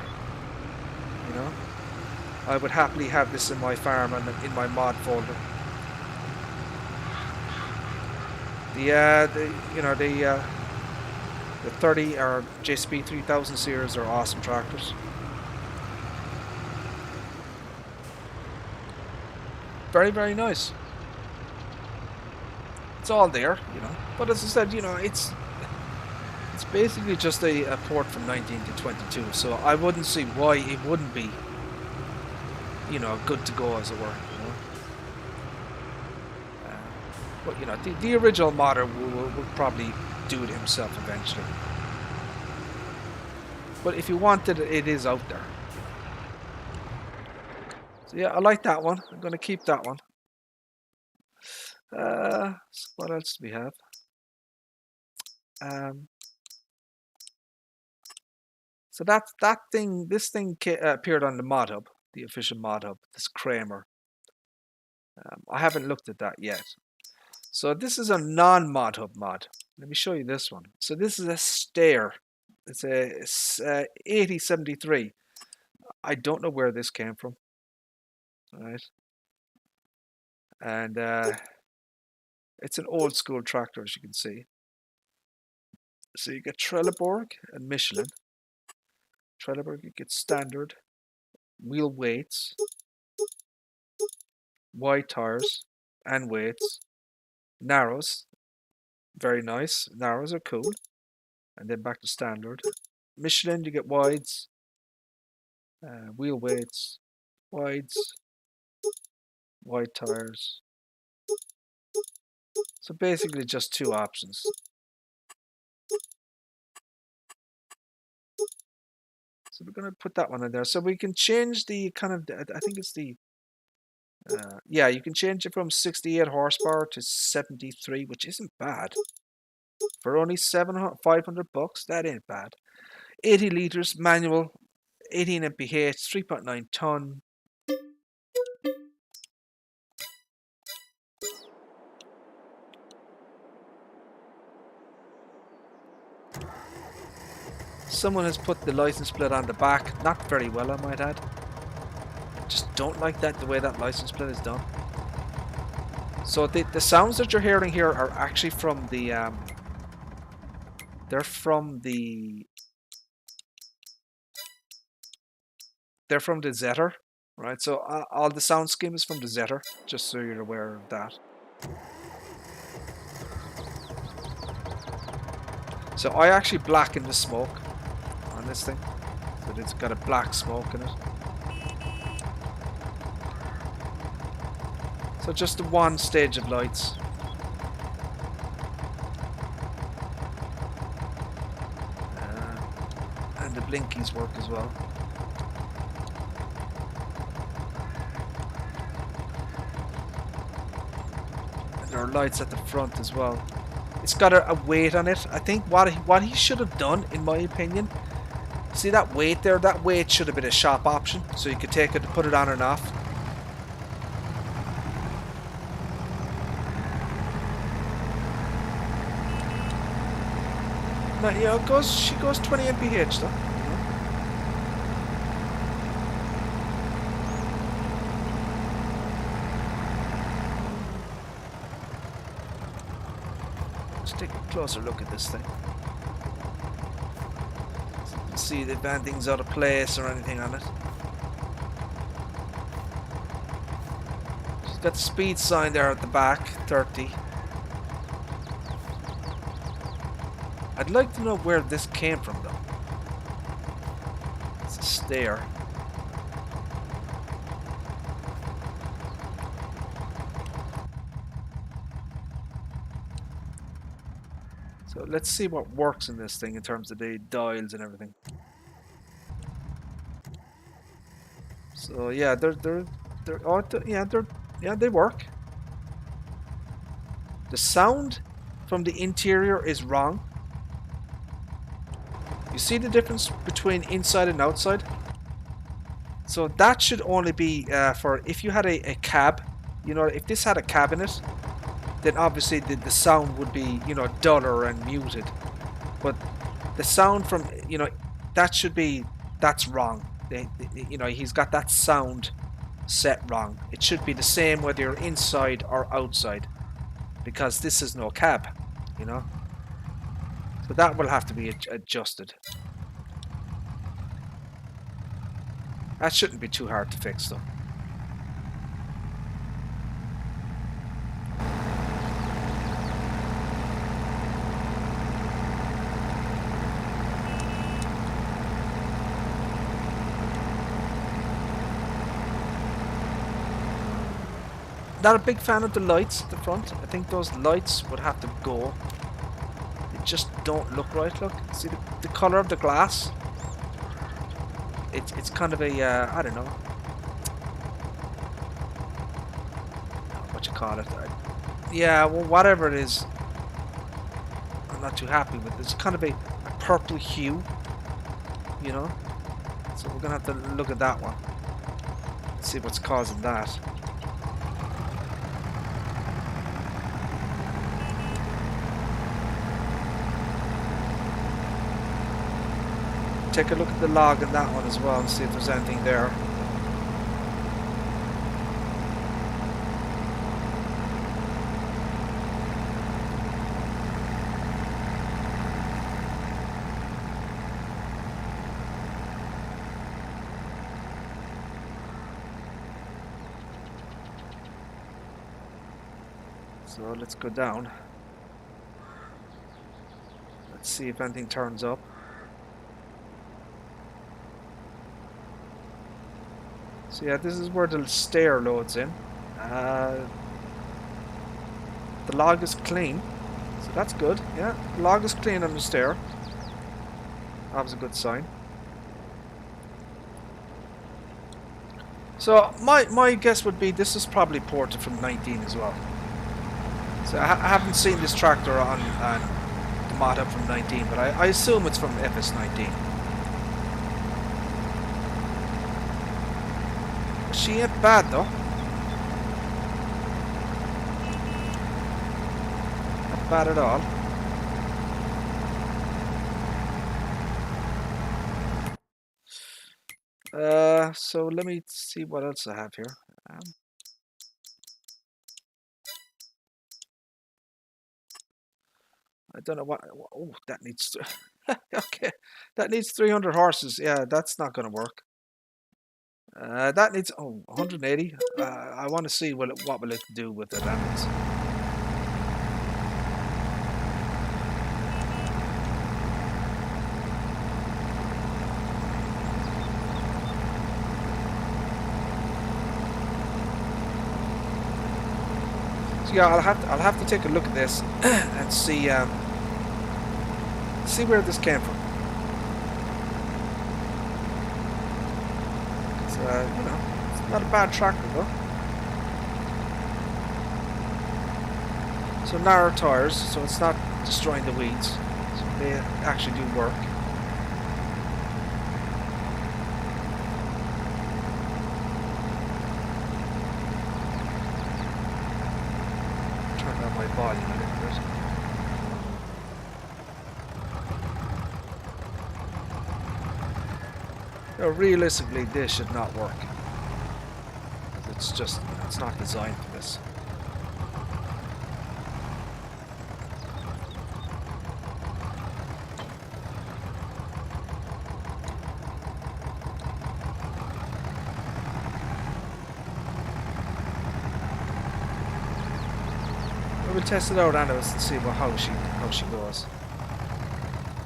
I would happily have this in my farm and in my mod folder. The 30 or JSP 3000 series are awesome tractors. Very, very nice. It's all there, But as I said, it's basically just a port from 19 to 22. So I wouldn't see why it wouldn't be, good to go, as it were. But the original modder will probably do it himself eventually. But if you wanted it, it is out there. So yeah, I like that one. I'm going to keep that one. What else do we have? So this thing appeared on the mod hub, the official mod hub, this Kramer. I haven't looked at that yet. So this is a non-mod hub mod. Let me show you this one. So this is a stair. It's a 8073. I don't know where this came from. All right. And it's an old school tractor, as you can see. So you get Trelleborg and Michelin. Trelleborg, you get standard, wheel weights, wide tires and weights, narrows, very nice. Narrows are cool. And then back to standard. Michelin, you get wides, wheel weights, wides, wide tires. So basically just two options. So we're going to put that one in there. So we can change the kind of, I think it's the, yeah, you can change it from 68 horsepower to 73, which isn't bad. For only $500, that ain't bad. 80 liters, manual, 18 mph, 3.9 ton. Someone has put the license plate on the back. Not very well, I might add. Just don't like that, the way that license plate is done. So the sounds that you're hearing here are actually from the they're from the Zetter, right? So all the sound scheme is from the Zetter, just so you're aware of that. So I actually blacken the smoke on this thing, so it's got a black smoke in it. So just the one stage of lights. And the blinkies work as well. And there are lights at the front as well. It's got a weight on it. I think what he should have done, in my opinion, see that weight there? That weight should have been a shop option, so you could take it, put it on and off. No, yeah, she goes 20 mph though. Let's take a closer look at this thing. So you can see if anything's out of place or anything on it. She's got the speed sign there at the back, 30. I'd like to know where this came from though. It's a stair. So let's see what works in this thing in terms of the dials and everything. So yeah, they work. The sound from the interior is wrong. You see the difference between inside and outside? So that should only be for if you had a cab. You know, if this had a cab in it, then obviously the sound would be, you know, duller and muted. But the sound from, you know, that's wrong. You know, he's got that sound set wrong. It should be the same whether you're inside or outside, because this is no cab, you know. So that will have to be adjusted. That shouldn't be too hard to fix though. Not a big fan of the lights at the front. I think those lights would have to go. They just don't look right. Look, see the color of the glass? It's kind of a, I don't know what you call it. Yeah, well, whatever it is, I'm not too happy with it. It's kind of a purple hue, you know? So we're going to have to look at that one. See what's causing that. take a look at the log in that one as well and see if there's anything there. So let's go down. Let's see if anything turns up. So yeah, this is where the stair loads in. The log is clean, so that's good. Yeah, the log is clean on the stair. That was a good sign. So my guess would be this is probably ported from 19 as well. So I haven't seen this tractor on the mod hub from 19, but I assume it's from FS19. She ain't bad though. Not bad at all. So let me see what else I have here. I don't know what. Oh, that needs. Okay, that needs 300 horses. Yeah, that's not going to work. That needs 180. I want to see what will it do with the damage. So yeah, I'll have to take a look at this and see where this came from. So you know, it's not a bad tractor though. So narrow tires, so it's not destroying the weeds. So they actually do work. Turn down my volume a little bit. You know, realistically, this should not work. It's just, it's not designed for this. We'll test it out anyways and see how she goes.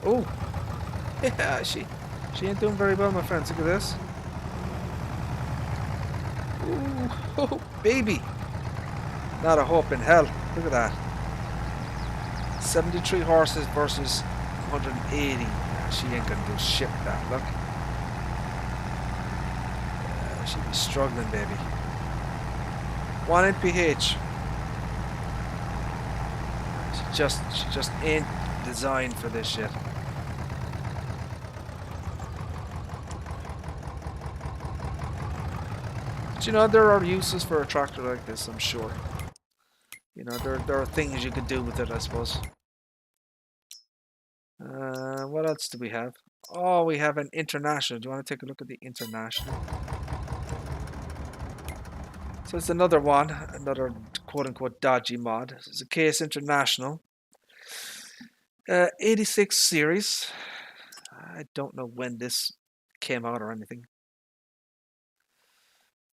Oh, yeah, she ain't doing very well, my friends. Look at this. Ooh, oh, baby. Not a hope in hell. Look at that. 73 horses versus 180. She ain't gonna do shit with that. Look. She'll be struggling, baby. 1 mph. She just ain't designed for this shit. But you know, there are uses for a tractor like this, I'm sure. You know, there are things you could do with it, I suppose. What else do we have? Oh, we have an international. Do you want to take a look at the international? So it's another one, another quote-unquote dodgy mod. It's a Case International. 86 series. I don't know when this came out or anything.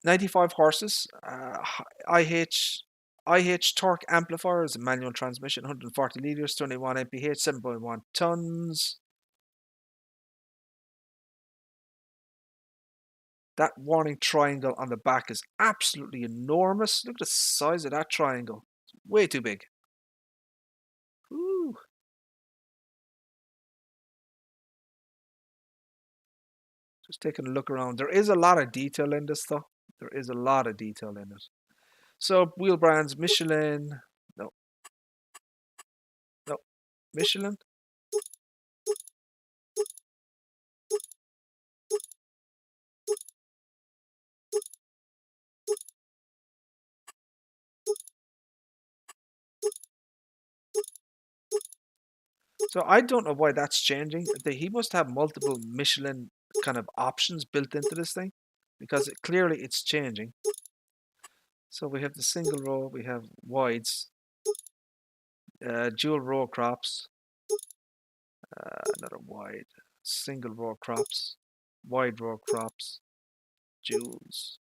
95 horses. IH torque amplifier is a manual transmission. 140 liters, 21 mph, 7.1 tons. That warning triangle on the back is absolutely enormous. Look at the size of that triangle. It's way too big. Ooh. Just taking a look around. There is a lot of detail in this though. There is a lot of detail in it. So wheel brands, Michelin. No. No. Michelin. So I don't know why that's changing. He must have multiple Michelin kind of options built into this thing, because clearly it's changing. So we have the single row, we have wides, dual row crops, another wide, single row crops, wide row crops, duals.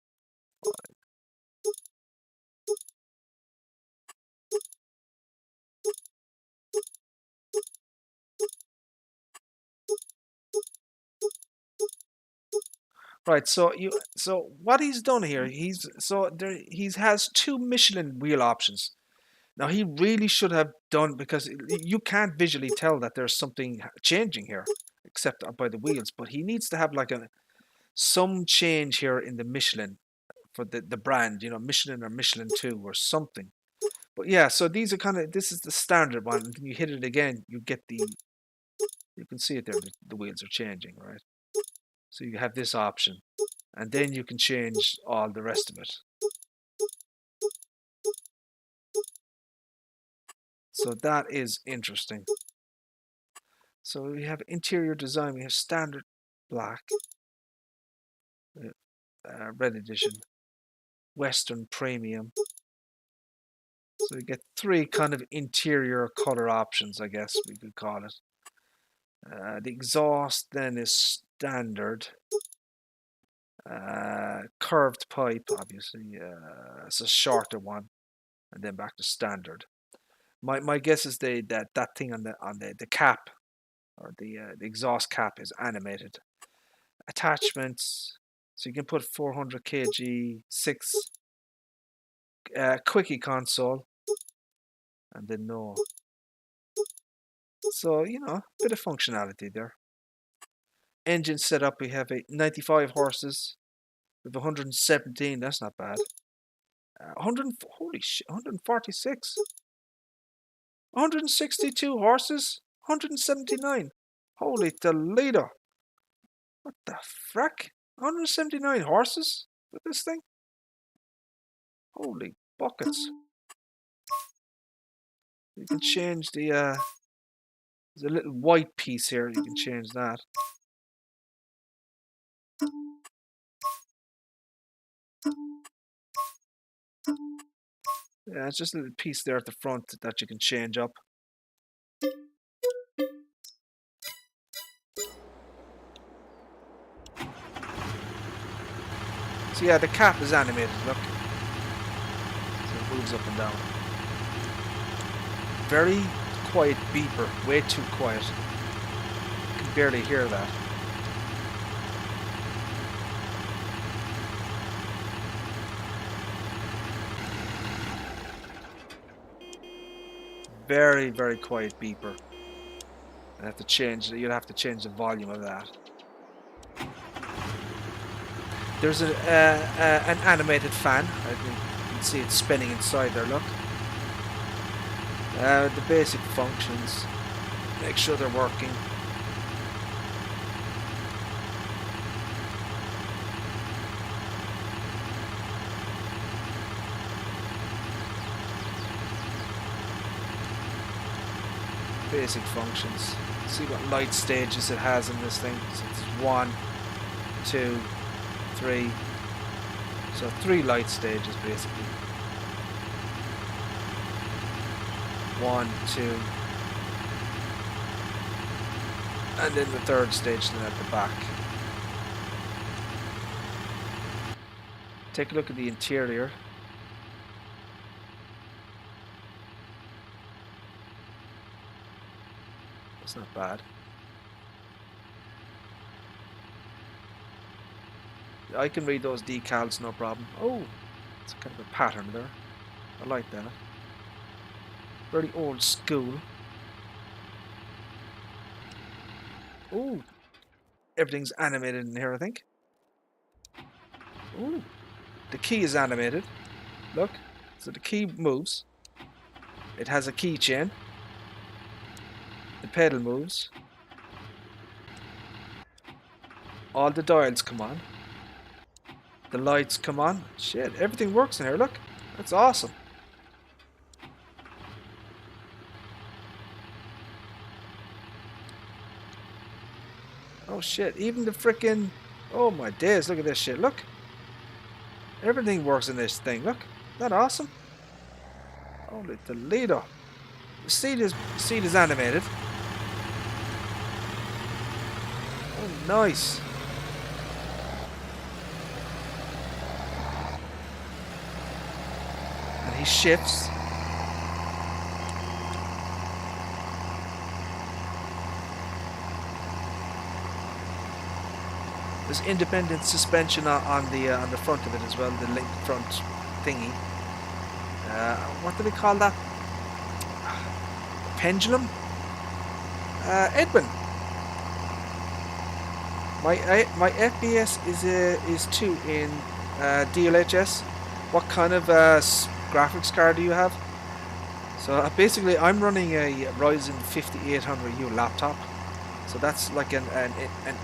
Right, so what he's done here, he has two Michelin wheel options. Now he really should have done, because you can't visually tell that there's something changing here, except by the wheels. But he needs to have like some change here in the Michelin for the brand, you know, Michelin or Michelin 2 or something. But yeah, so these are this is the standard one. And when you hit it again, you can see it there. The wheels are changing, right? So you have this option, and then you can change all the rest of it. So that is interesting. So we have interior design. We have standard black, red edition, Western premium. So you get three kind of interior color options, I guess we could call it. The exhaust then is standard. Curved pipe, obviously. It's a shorter one, and then back to standard. My guess is that thing on the cap, or the exhaust cap, is animated. Attachments, so you can put 400 kg, 6 quickie console, and then no. So, you know, a bit of functionality there. Engine setup, we have a 95 horses with 117. That's not bad. 146. 162 horses. 179. Holy Toledo. What the frack? 179 horses with this thing? Holy buckets. You can change the there's a little white piece here. You can change that. Yeah, it's just a little piece there at the front that you can change up. So yeah, the cap is animated, look. So it moves up and down. Very quiet beeper, way too quiet. You can barely hear that. Very, very quiet beeper. You'd have to change the volume of that. There's an animated fan. I think you can see it spinning inside there, look. The basic functions. Make sure they're working. Basic functions. See what light stages it has in this thing. So it's 1, 2, 3. So 3 light stages basically. 1, 2, and then the third stage then at the back. Take a look at the interior. It's not bad. I can read those decals, no problem. Oh, it's kind of a pattern there. I like that. Very old school. Ooh, everything's animated in here, I think. Ooh, the key is animated. Look, so the key moves. It has a keychain. The pedal moves. All the dials come on. The lights come on. Shit, everything works in here, look. That's awesome. Oh shit, even the frickin'... Oh my days, look at this shit, look. Everything works in this thing, look. Isn't that awesome? Holy Toledo. The seat is animated. Oh, nice. And he shifts. There's independent suspension on the front of it as well, the link front thingy. What do they call that? Pendulum? Edwin. My FPS is 2 in DLHS. What kind of graphics card do you have? So basically, I'm running a Ryzen 5800U laptop. So that's like an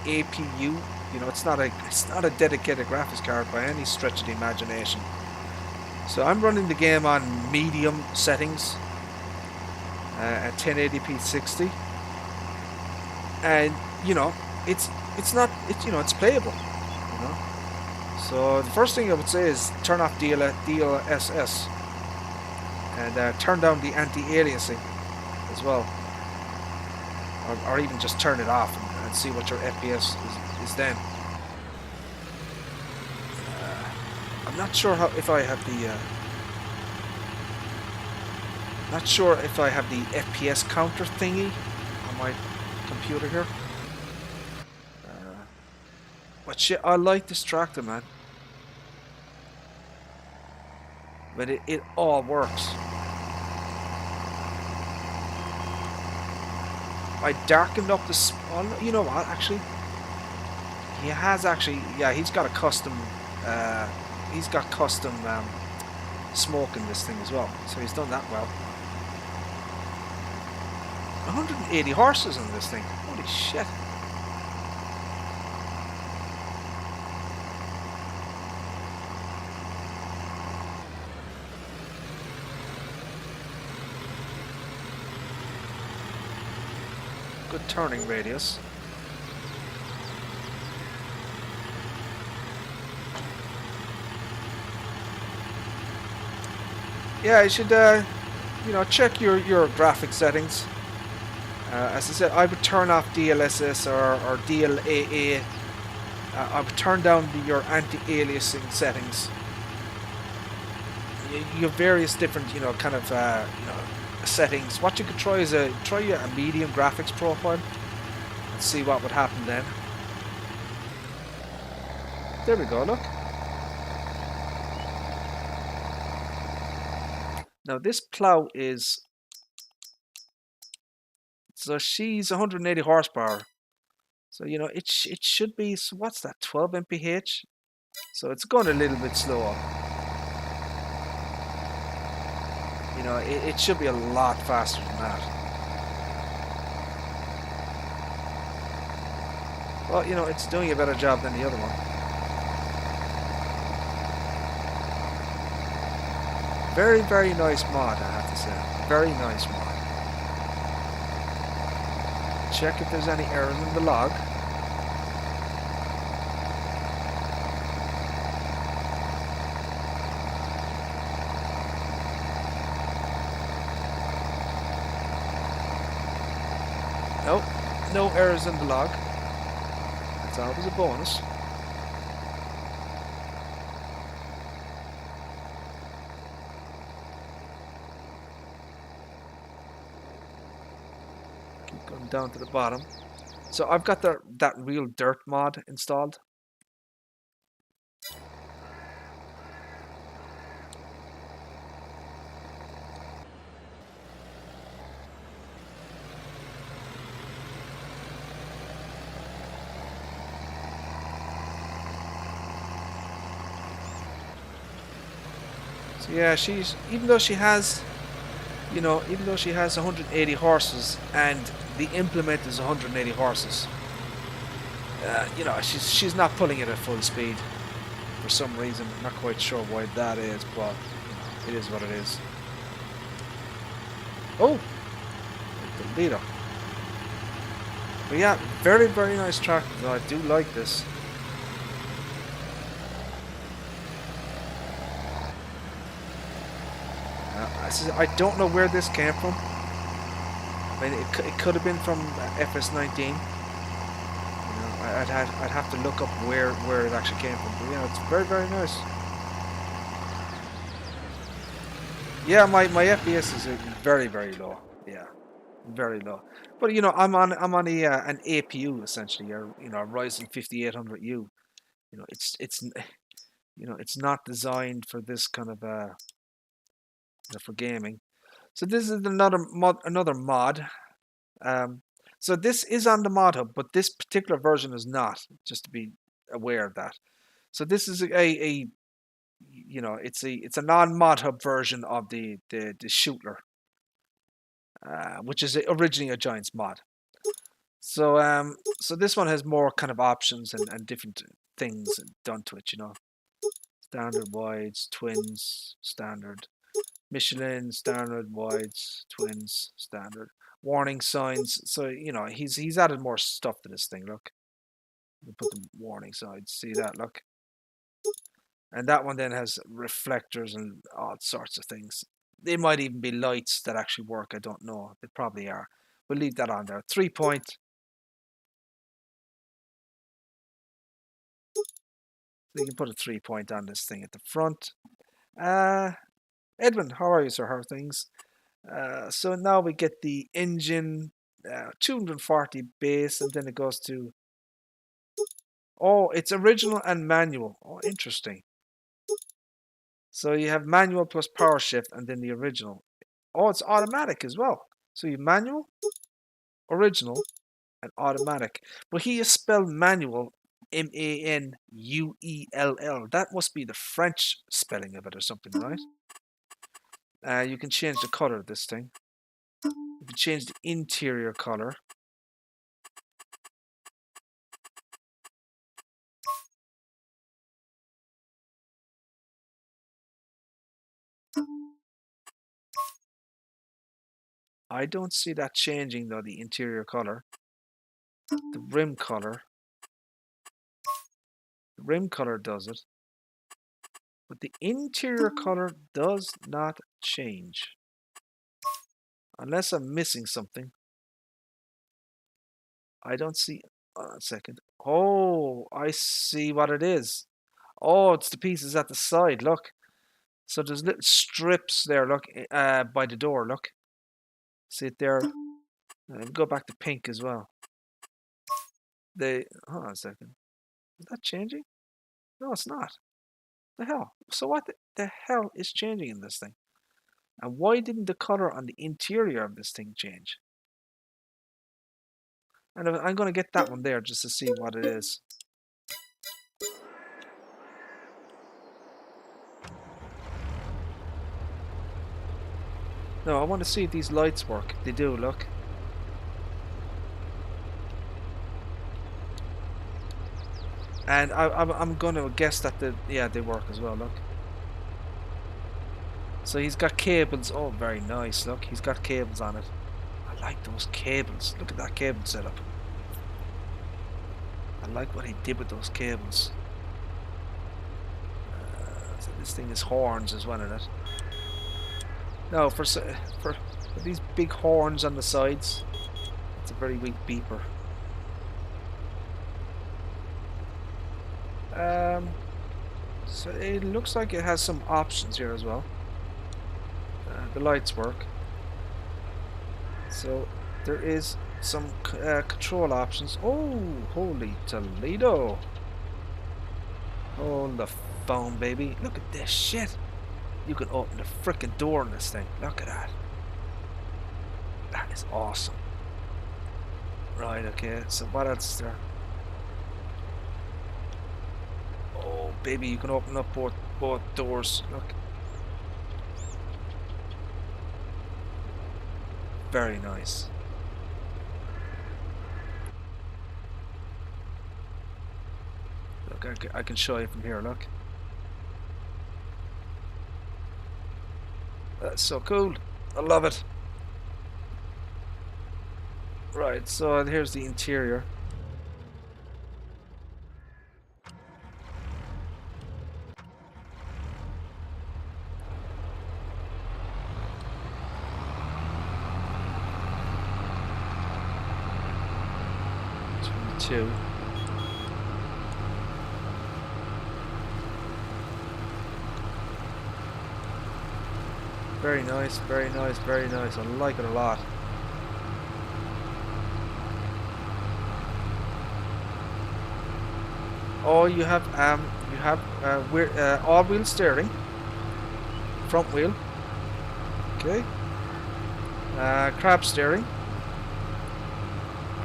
APU. You know, it's not a dedicated graphics card by any stretch of the imagination. So I'm running the game on medium settings at 1080p 60, and you know, it's playable. You know, so the first thing I would say is turn off DLSS and turn down the anti-aliasing as well, or even just turn it off and see what your FPS is then. I'm not sure if I have the FPS counter thingy on my computer here. But shit, I like this tractor, man. But it all works. I darkened up the... Oh, you know what, actually? He has actually... Yeah, he's got a custom... he's got custom smoke in this thing as well. So he's done that well. 180 horses in this thing. Holy shit. Good turning radius. Yeah, you should you know, check your graphic settings. As I said, I would turn off DLSS or DLAA. I would turn down your anti-aliasing settings. You have various different, you know, kind of you know, settings. What you could try is try a medium graphics profile and see what would happen then. There we go, look. Now this plow is... So she's 180 horsepower. So, you know, it should be... So what's that? 12 mph? So it's going a little bit slower. You know, it should be a lot faster than that. Well, you know, it's doing a better job than the other one. Very, very nice mod, I have to say. Very nice mod. Check if there's any errors in the log. Nope, no errors in the log. That's always a bonus. Keep going down to the bottom. So I've got that real dirt mod installed. So yeah, even though she has 180 horses and the implement is 180 horses, you know, she's not pulling it at full speed for some reason. I'm not quite sure why that is, but you know, it is what it is. Oh, the leader. But yeah, very, very nice track. I do like this. I don't know where this came from. I mean, it could have been from FS19. I'd have to look up where it actually came from. But yeah, it's very, very nice. Yeah, my FPS is very, very low. Yeah, very low. But you know, I'm on an APU essentially, or you know, a Ryzen 5800U. You know, it's not designed for this kind of for gaming. So this is another mod. Um, so this is on the mod hub, but this particular version is not. Just to be aware of that. So this is a you know, it's a non-mod hub version of the shooter, which is originally a Giants mod. So so this one has more kind of options and different things done to it. You know, standard wides, twins, standard, Michelin, standard wides, twins, standard, warning signs. So you know, he's added more stuff to this thing. Look, we put the warning signs. See that? Look. And that one then has reflectors and all sorts of things. They might even be lights that actually work. I don't know. They probably are. We'll leave that on there. 3-point. So you can put a 3-point on this thing at the front. Edwin, how are you, sir? How are things? So now we get the engine, 240 base, and then it goes to... Oh, it's original and manual. Oh, interesting. So you have manual plus power shift and then the original. Oh, it's automatic as well. So you have manual, original, and automatic. But he is spelled manual, M-A-N-U-E-L-L. That must be the French spelling of it or something, right? You can change the color of this thing. You can change the interior color. I don't see that changing though, the interior color. The rim color. The rim color does it. But the interior color does not change. Unless I'm missing something. I don't see... a second. Oh, I see what it is. Oh, it's the pieces at the side, look. So there's little strips there, look, by the door, look. See it there? Go back to pink as well. Hold on a second. Is that changing? No, it's not. The hell? So what the hell is changing in this thing? And why didn't the color on the interior of this thing change? And I'm going to get that one there just to see what it is. No, I want to see if these lights work. They do, look. And I'm going to guess that they work as well, look. So he's got cables. Oh, very nice, look. He's got cables on it. I like those cables. Look at that cable setup. I like what he did with those cables. So this thing is horns as well in it. No, for these big horns on the sides, it's a very weak beeper. So it looks like it has some options here as well. The lights work. So there is some control options. Oh, holy Toledo! Hold the phone, baby. Look at this shit. You can open the frickin' door in this thing. Look at that. That is awesome. Right, okay. So what else is there? Oh, baby, you can open up both doors. Look. Very nice. Look, I can show you from here, look. That's so cool. I love it. Right, so here's the interior. Two. Very nice, very nice, very nice. I like it a lot. Oh, you have all-wheel steering, front wheel. Okay. Crab steering,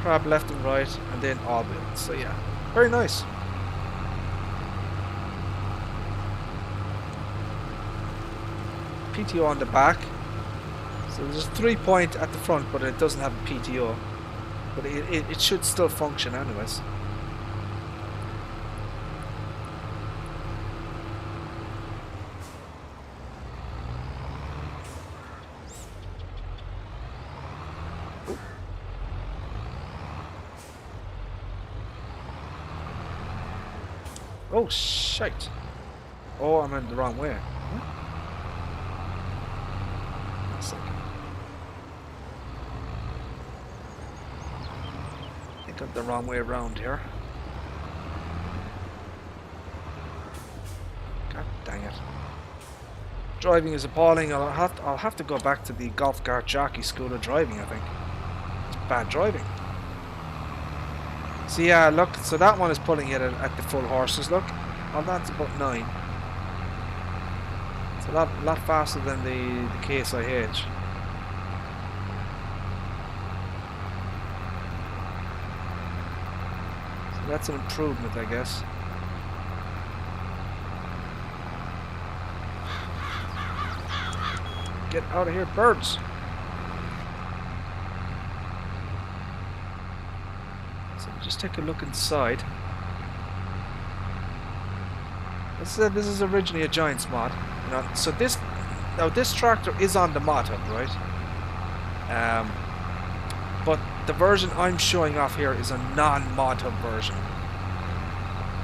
crab left and right, and then all-wheel. So yeah, very nice. PTO on the back. So there's a 3-point at the front, but it doesn't have a PTO. But it should still function anyways. Oh, shite. Oh, I'm in the wrong way. Huh? One second. I think I'm the wrong way around here. God dang it. Driving is appalling. I'll have to go back to the golf cart jockey school of driving, I think. It's bad driving. So yeah, look, so that one is pulling it at the full horses, look. Oh, that's about 9. It's a lot faster than the Case IH. So that's an improvement, I guess. Get out of here, birds! So just take a look inside. This is originally a Giants mod. You know, so this tractor is on the mod hub, right? But the version I'm showing off here is a non-mod hub version.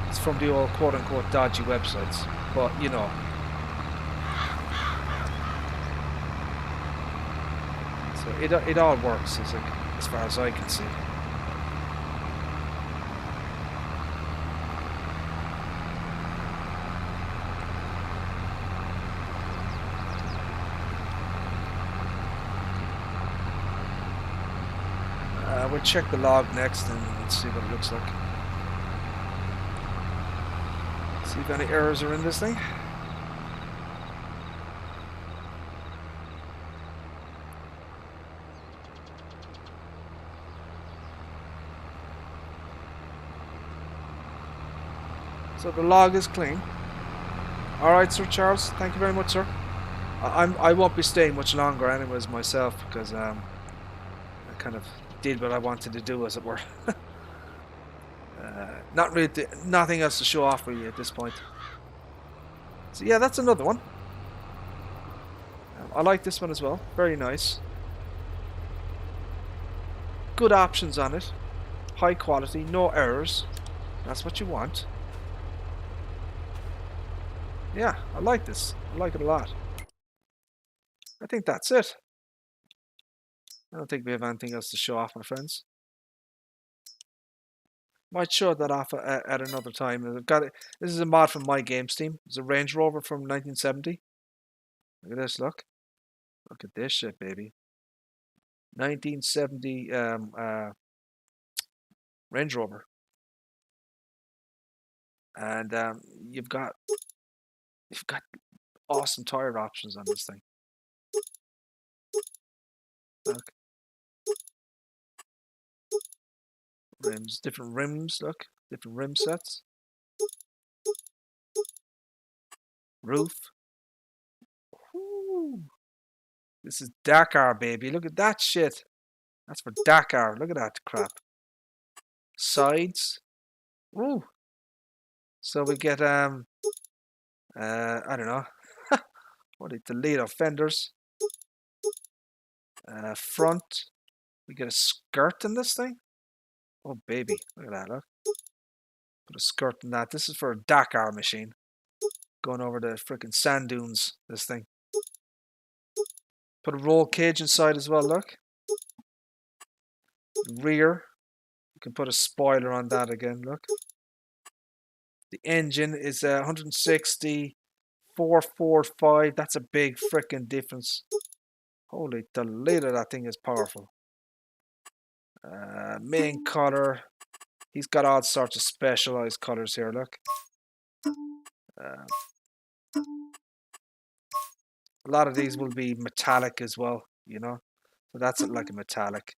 It's from the old quote-unquote dodgy websites, but you know. So it all works as far as I can see. We'll check the log next and let's see what it looks like. See if any errors are in this thing. So the log is clean. Alright, Sir Charles, thank you very much, sir. I won't be staying much longer anyways myself because I kind of did what I wanted to do, as it were. Not really, nothing else to show off really at this point. So yeah, that's another one. I like this one as well. Very nice. Good options on it. High quality, no errors. That's what you want. Yeah, I like this. I like it a lot. I think that's it. I don't think we have anything else to show off, my friends. Might show that off at another time. I've got it. This is a mod from my games team. It's a Range Rover from 1970. Look at this. Look at this shit, baby. 1970 Range Rover, and you've got awesome tire options on this thing. Look. Rims, different rims, look. Different rim sets. Roof. Ooh. This is Dakar, baby. Look at that shit. That's for Dakar. Look at that crap. Sides. Ooh. So we get I don't know. What is the lead of fenders? Front. We get a skirt in this thing. Oh baby, look at that, look. Put a skirt in that. This is for a Dakar machine. Going over the freaking sand dunes, this thing. Put a roll cage inside as well, look. Rear. You can put a spoiler on that again, look. The engine is 160, 445. That's a big freaking difference. Holy Toledo, that thing is powerful. Main color. He's got all sorts of specialized colors here, look. A lot of these will be metallic as well, you know. So that's like a metallic.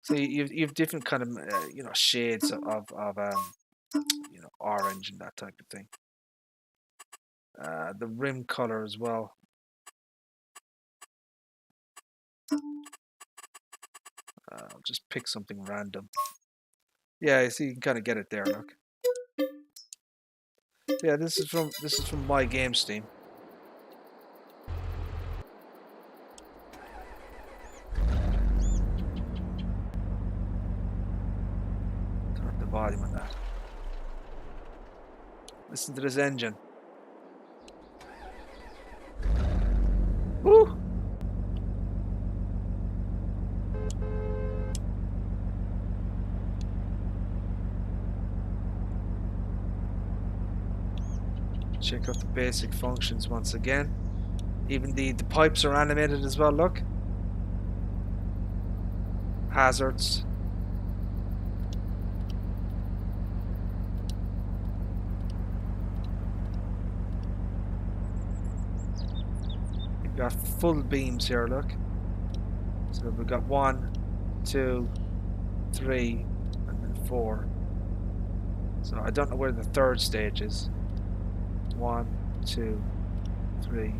So you have different kind of you know, shades of you know, orange and that type of thing. The rim color as well. I'll just pick something random. Yeah, you see, you can kind of get it there. Look. Yeah, this is from my game Steam. Turn up the volume on that. Listen to this engine. Woo! Check out the basic functions once again. Even the pipes are animated as well, look. Hazards. We've got full beams here, look. So we've got 1, 2, 3, and then 4. So I don't know where the third stage is. 1, 2, 3,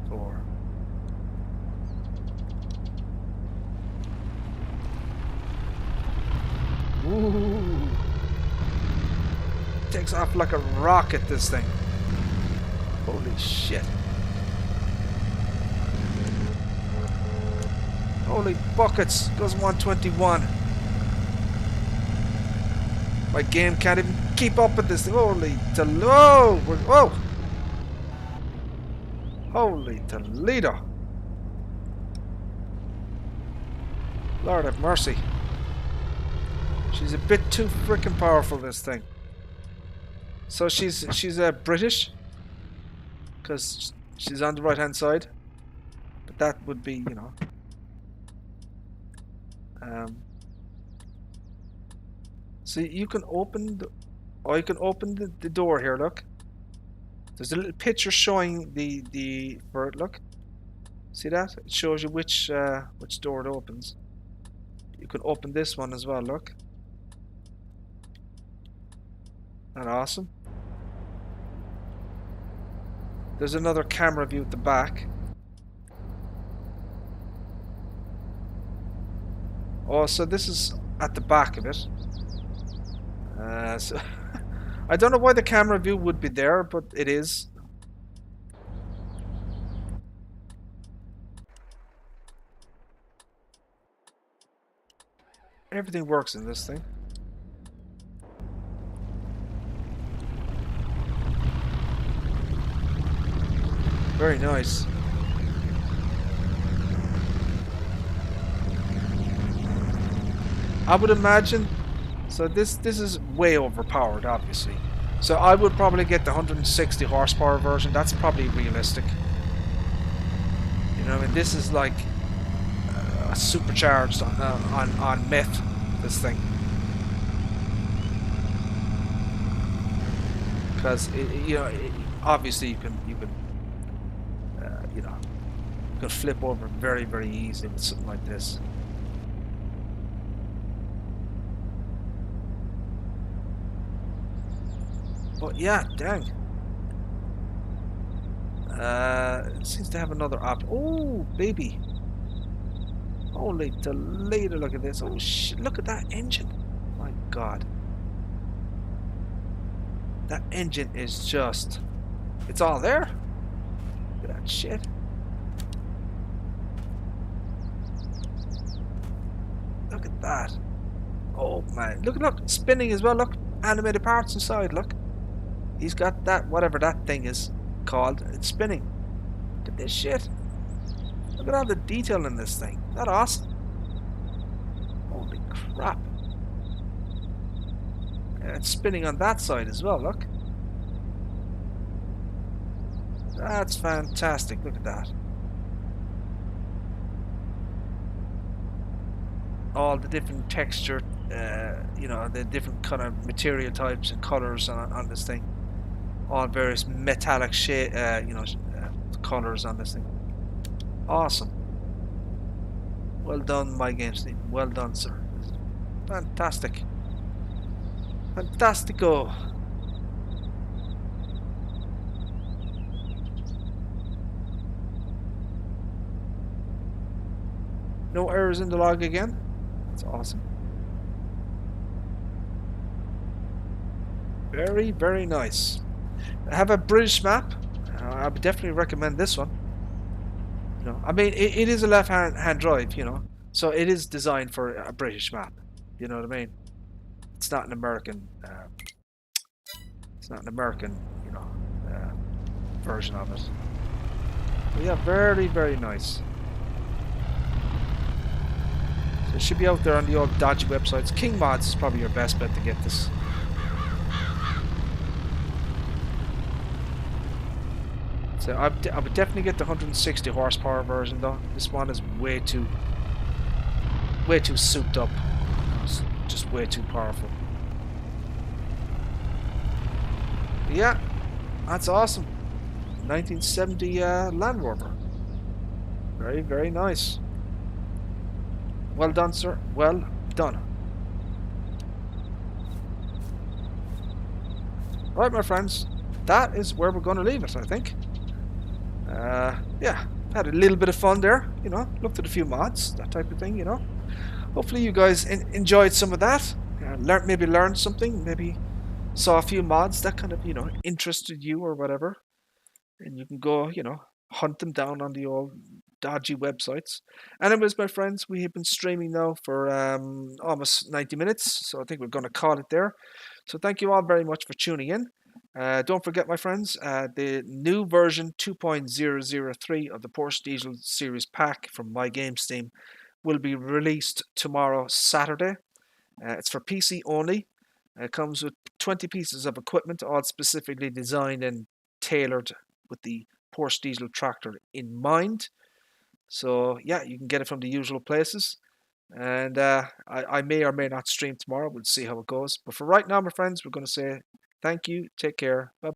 4. Ooh. Takes off like a rocket, this thing. Holy shit. Holy buckets. Goes 121. My game can't even keep up with this thing. Holy Toledo! Whoa! Holy Toledo! Lord have mercy. She's a bit too freaking powerful, this thing. So she's British, because she's on the right hand side. But that would be, you know. So you can open the door here, look. There's a little picture showing the for it, look. See that? It shows you which door it opens. You can open this one as well, look. Isn't that awesome? There's another camera view at the back. Oh, so this is at the back of it. So I don't know why the camera view would be there, but it is. Everything works in this thing. Very nice. I would imagine. So this is way overpowered, obviously. So I would probably get the 160 horsepower version. That's probably realistic. You know, I mean, this is like supercharged on meth. This thing, because you know, obviously you can you know, you can flip over very easily with something like this. But yeah, dang. It seems to have another app. Oh, baby. Holy Toledo, look at this. Oh, shit, look at that engine. My God. That engine is just... It's all there. Look at that shit. Look at that. Oh man, look, spinning as well. Look, animated parts inside. Look, he's got that, whatever that thing is called. It's spinning. Look at this shit. Look at all the detail in this thing. Isn't that awesome? Holy crap. It's spinning on that side as well. Look. That's fantastic. Look at that. All the different texture, you know, the different kind of material types and colors on this thing. All various metallic shade, colors on this thing. Awesome. Well done, my games team. Well done, sir. Fantastic. Fantastico. No errors in the log again. That's awesome. Very, very nice. I have a British map. I would definitely recommend this one. You know, I mean, it is a left-hand drive, you know, so it is designed for a British map. You know what I mean? It's not an American. It's not an American, you know, version of it. But yeah, very, very nice. So it should be out there on the old dodgy websites. King Mods is probably your best bet to get this. So I would definitely get the 160 horsepower version though. This one is way too souped up. It's just way too powerful. Yeah, that's awesome. 1970 Land Rover. Very, very nice. Well done, sir. Well done. Right, my friends. That is where we're going to leave it, I think. Yeah, had a little bit of fun there, you know, looked at a few mods, that type of thing, you know. Hopefully you guys enjoyed some of that, maybe learned something, maybe saw a few mods that kind of, you know, interested you or whatever, and you can go, you know, hunt them down on the old dodgy websites. Anyways, my friends, we have been streaming now for almost 90 minutes, so I think we're going to call it there. So thank you all very much for tuning in. Don't forget, my friends, the new version 2.003 of the Porsche Diesel Series Pack from My Games Team will be released tomorrow, Saturday. It's for PC only. It comes with 20 pieces of equipment, all specifically designed and tailored with the Porsche Diesel tractor in mind. So, yeah, you can get it from the usual places. And I may or may not stream tomorrow. We'll see how it goes. But for right now, my friends, we're going to say thank you. Take care. Bye.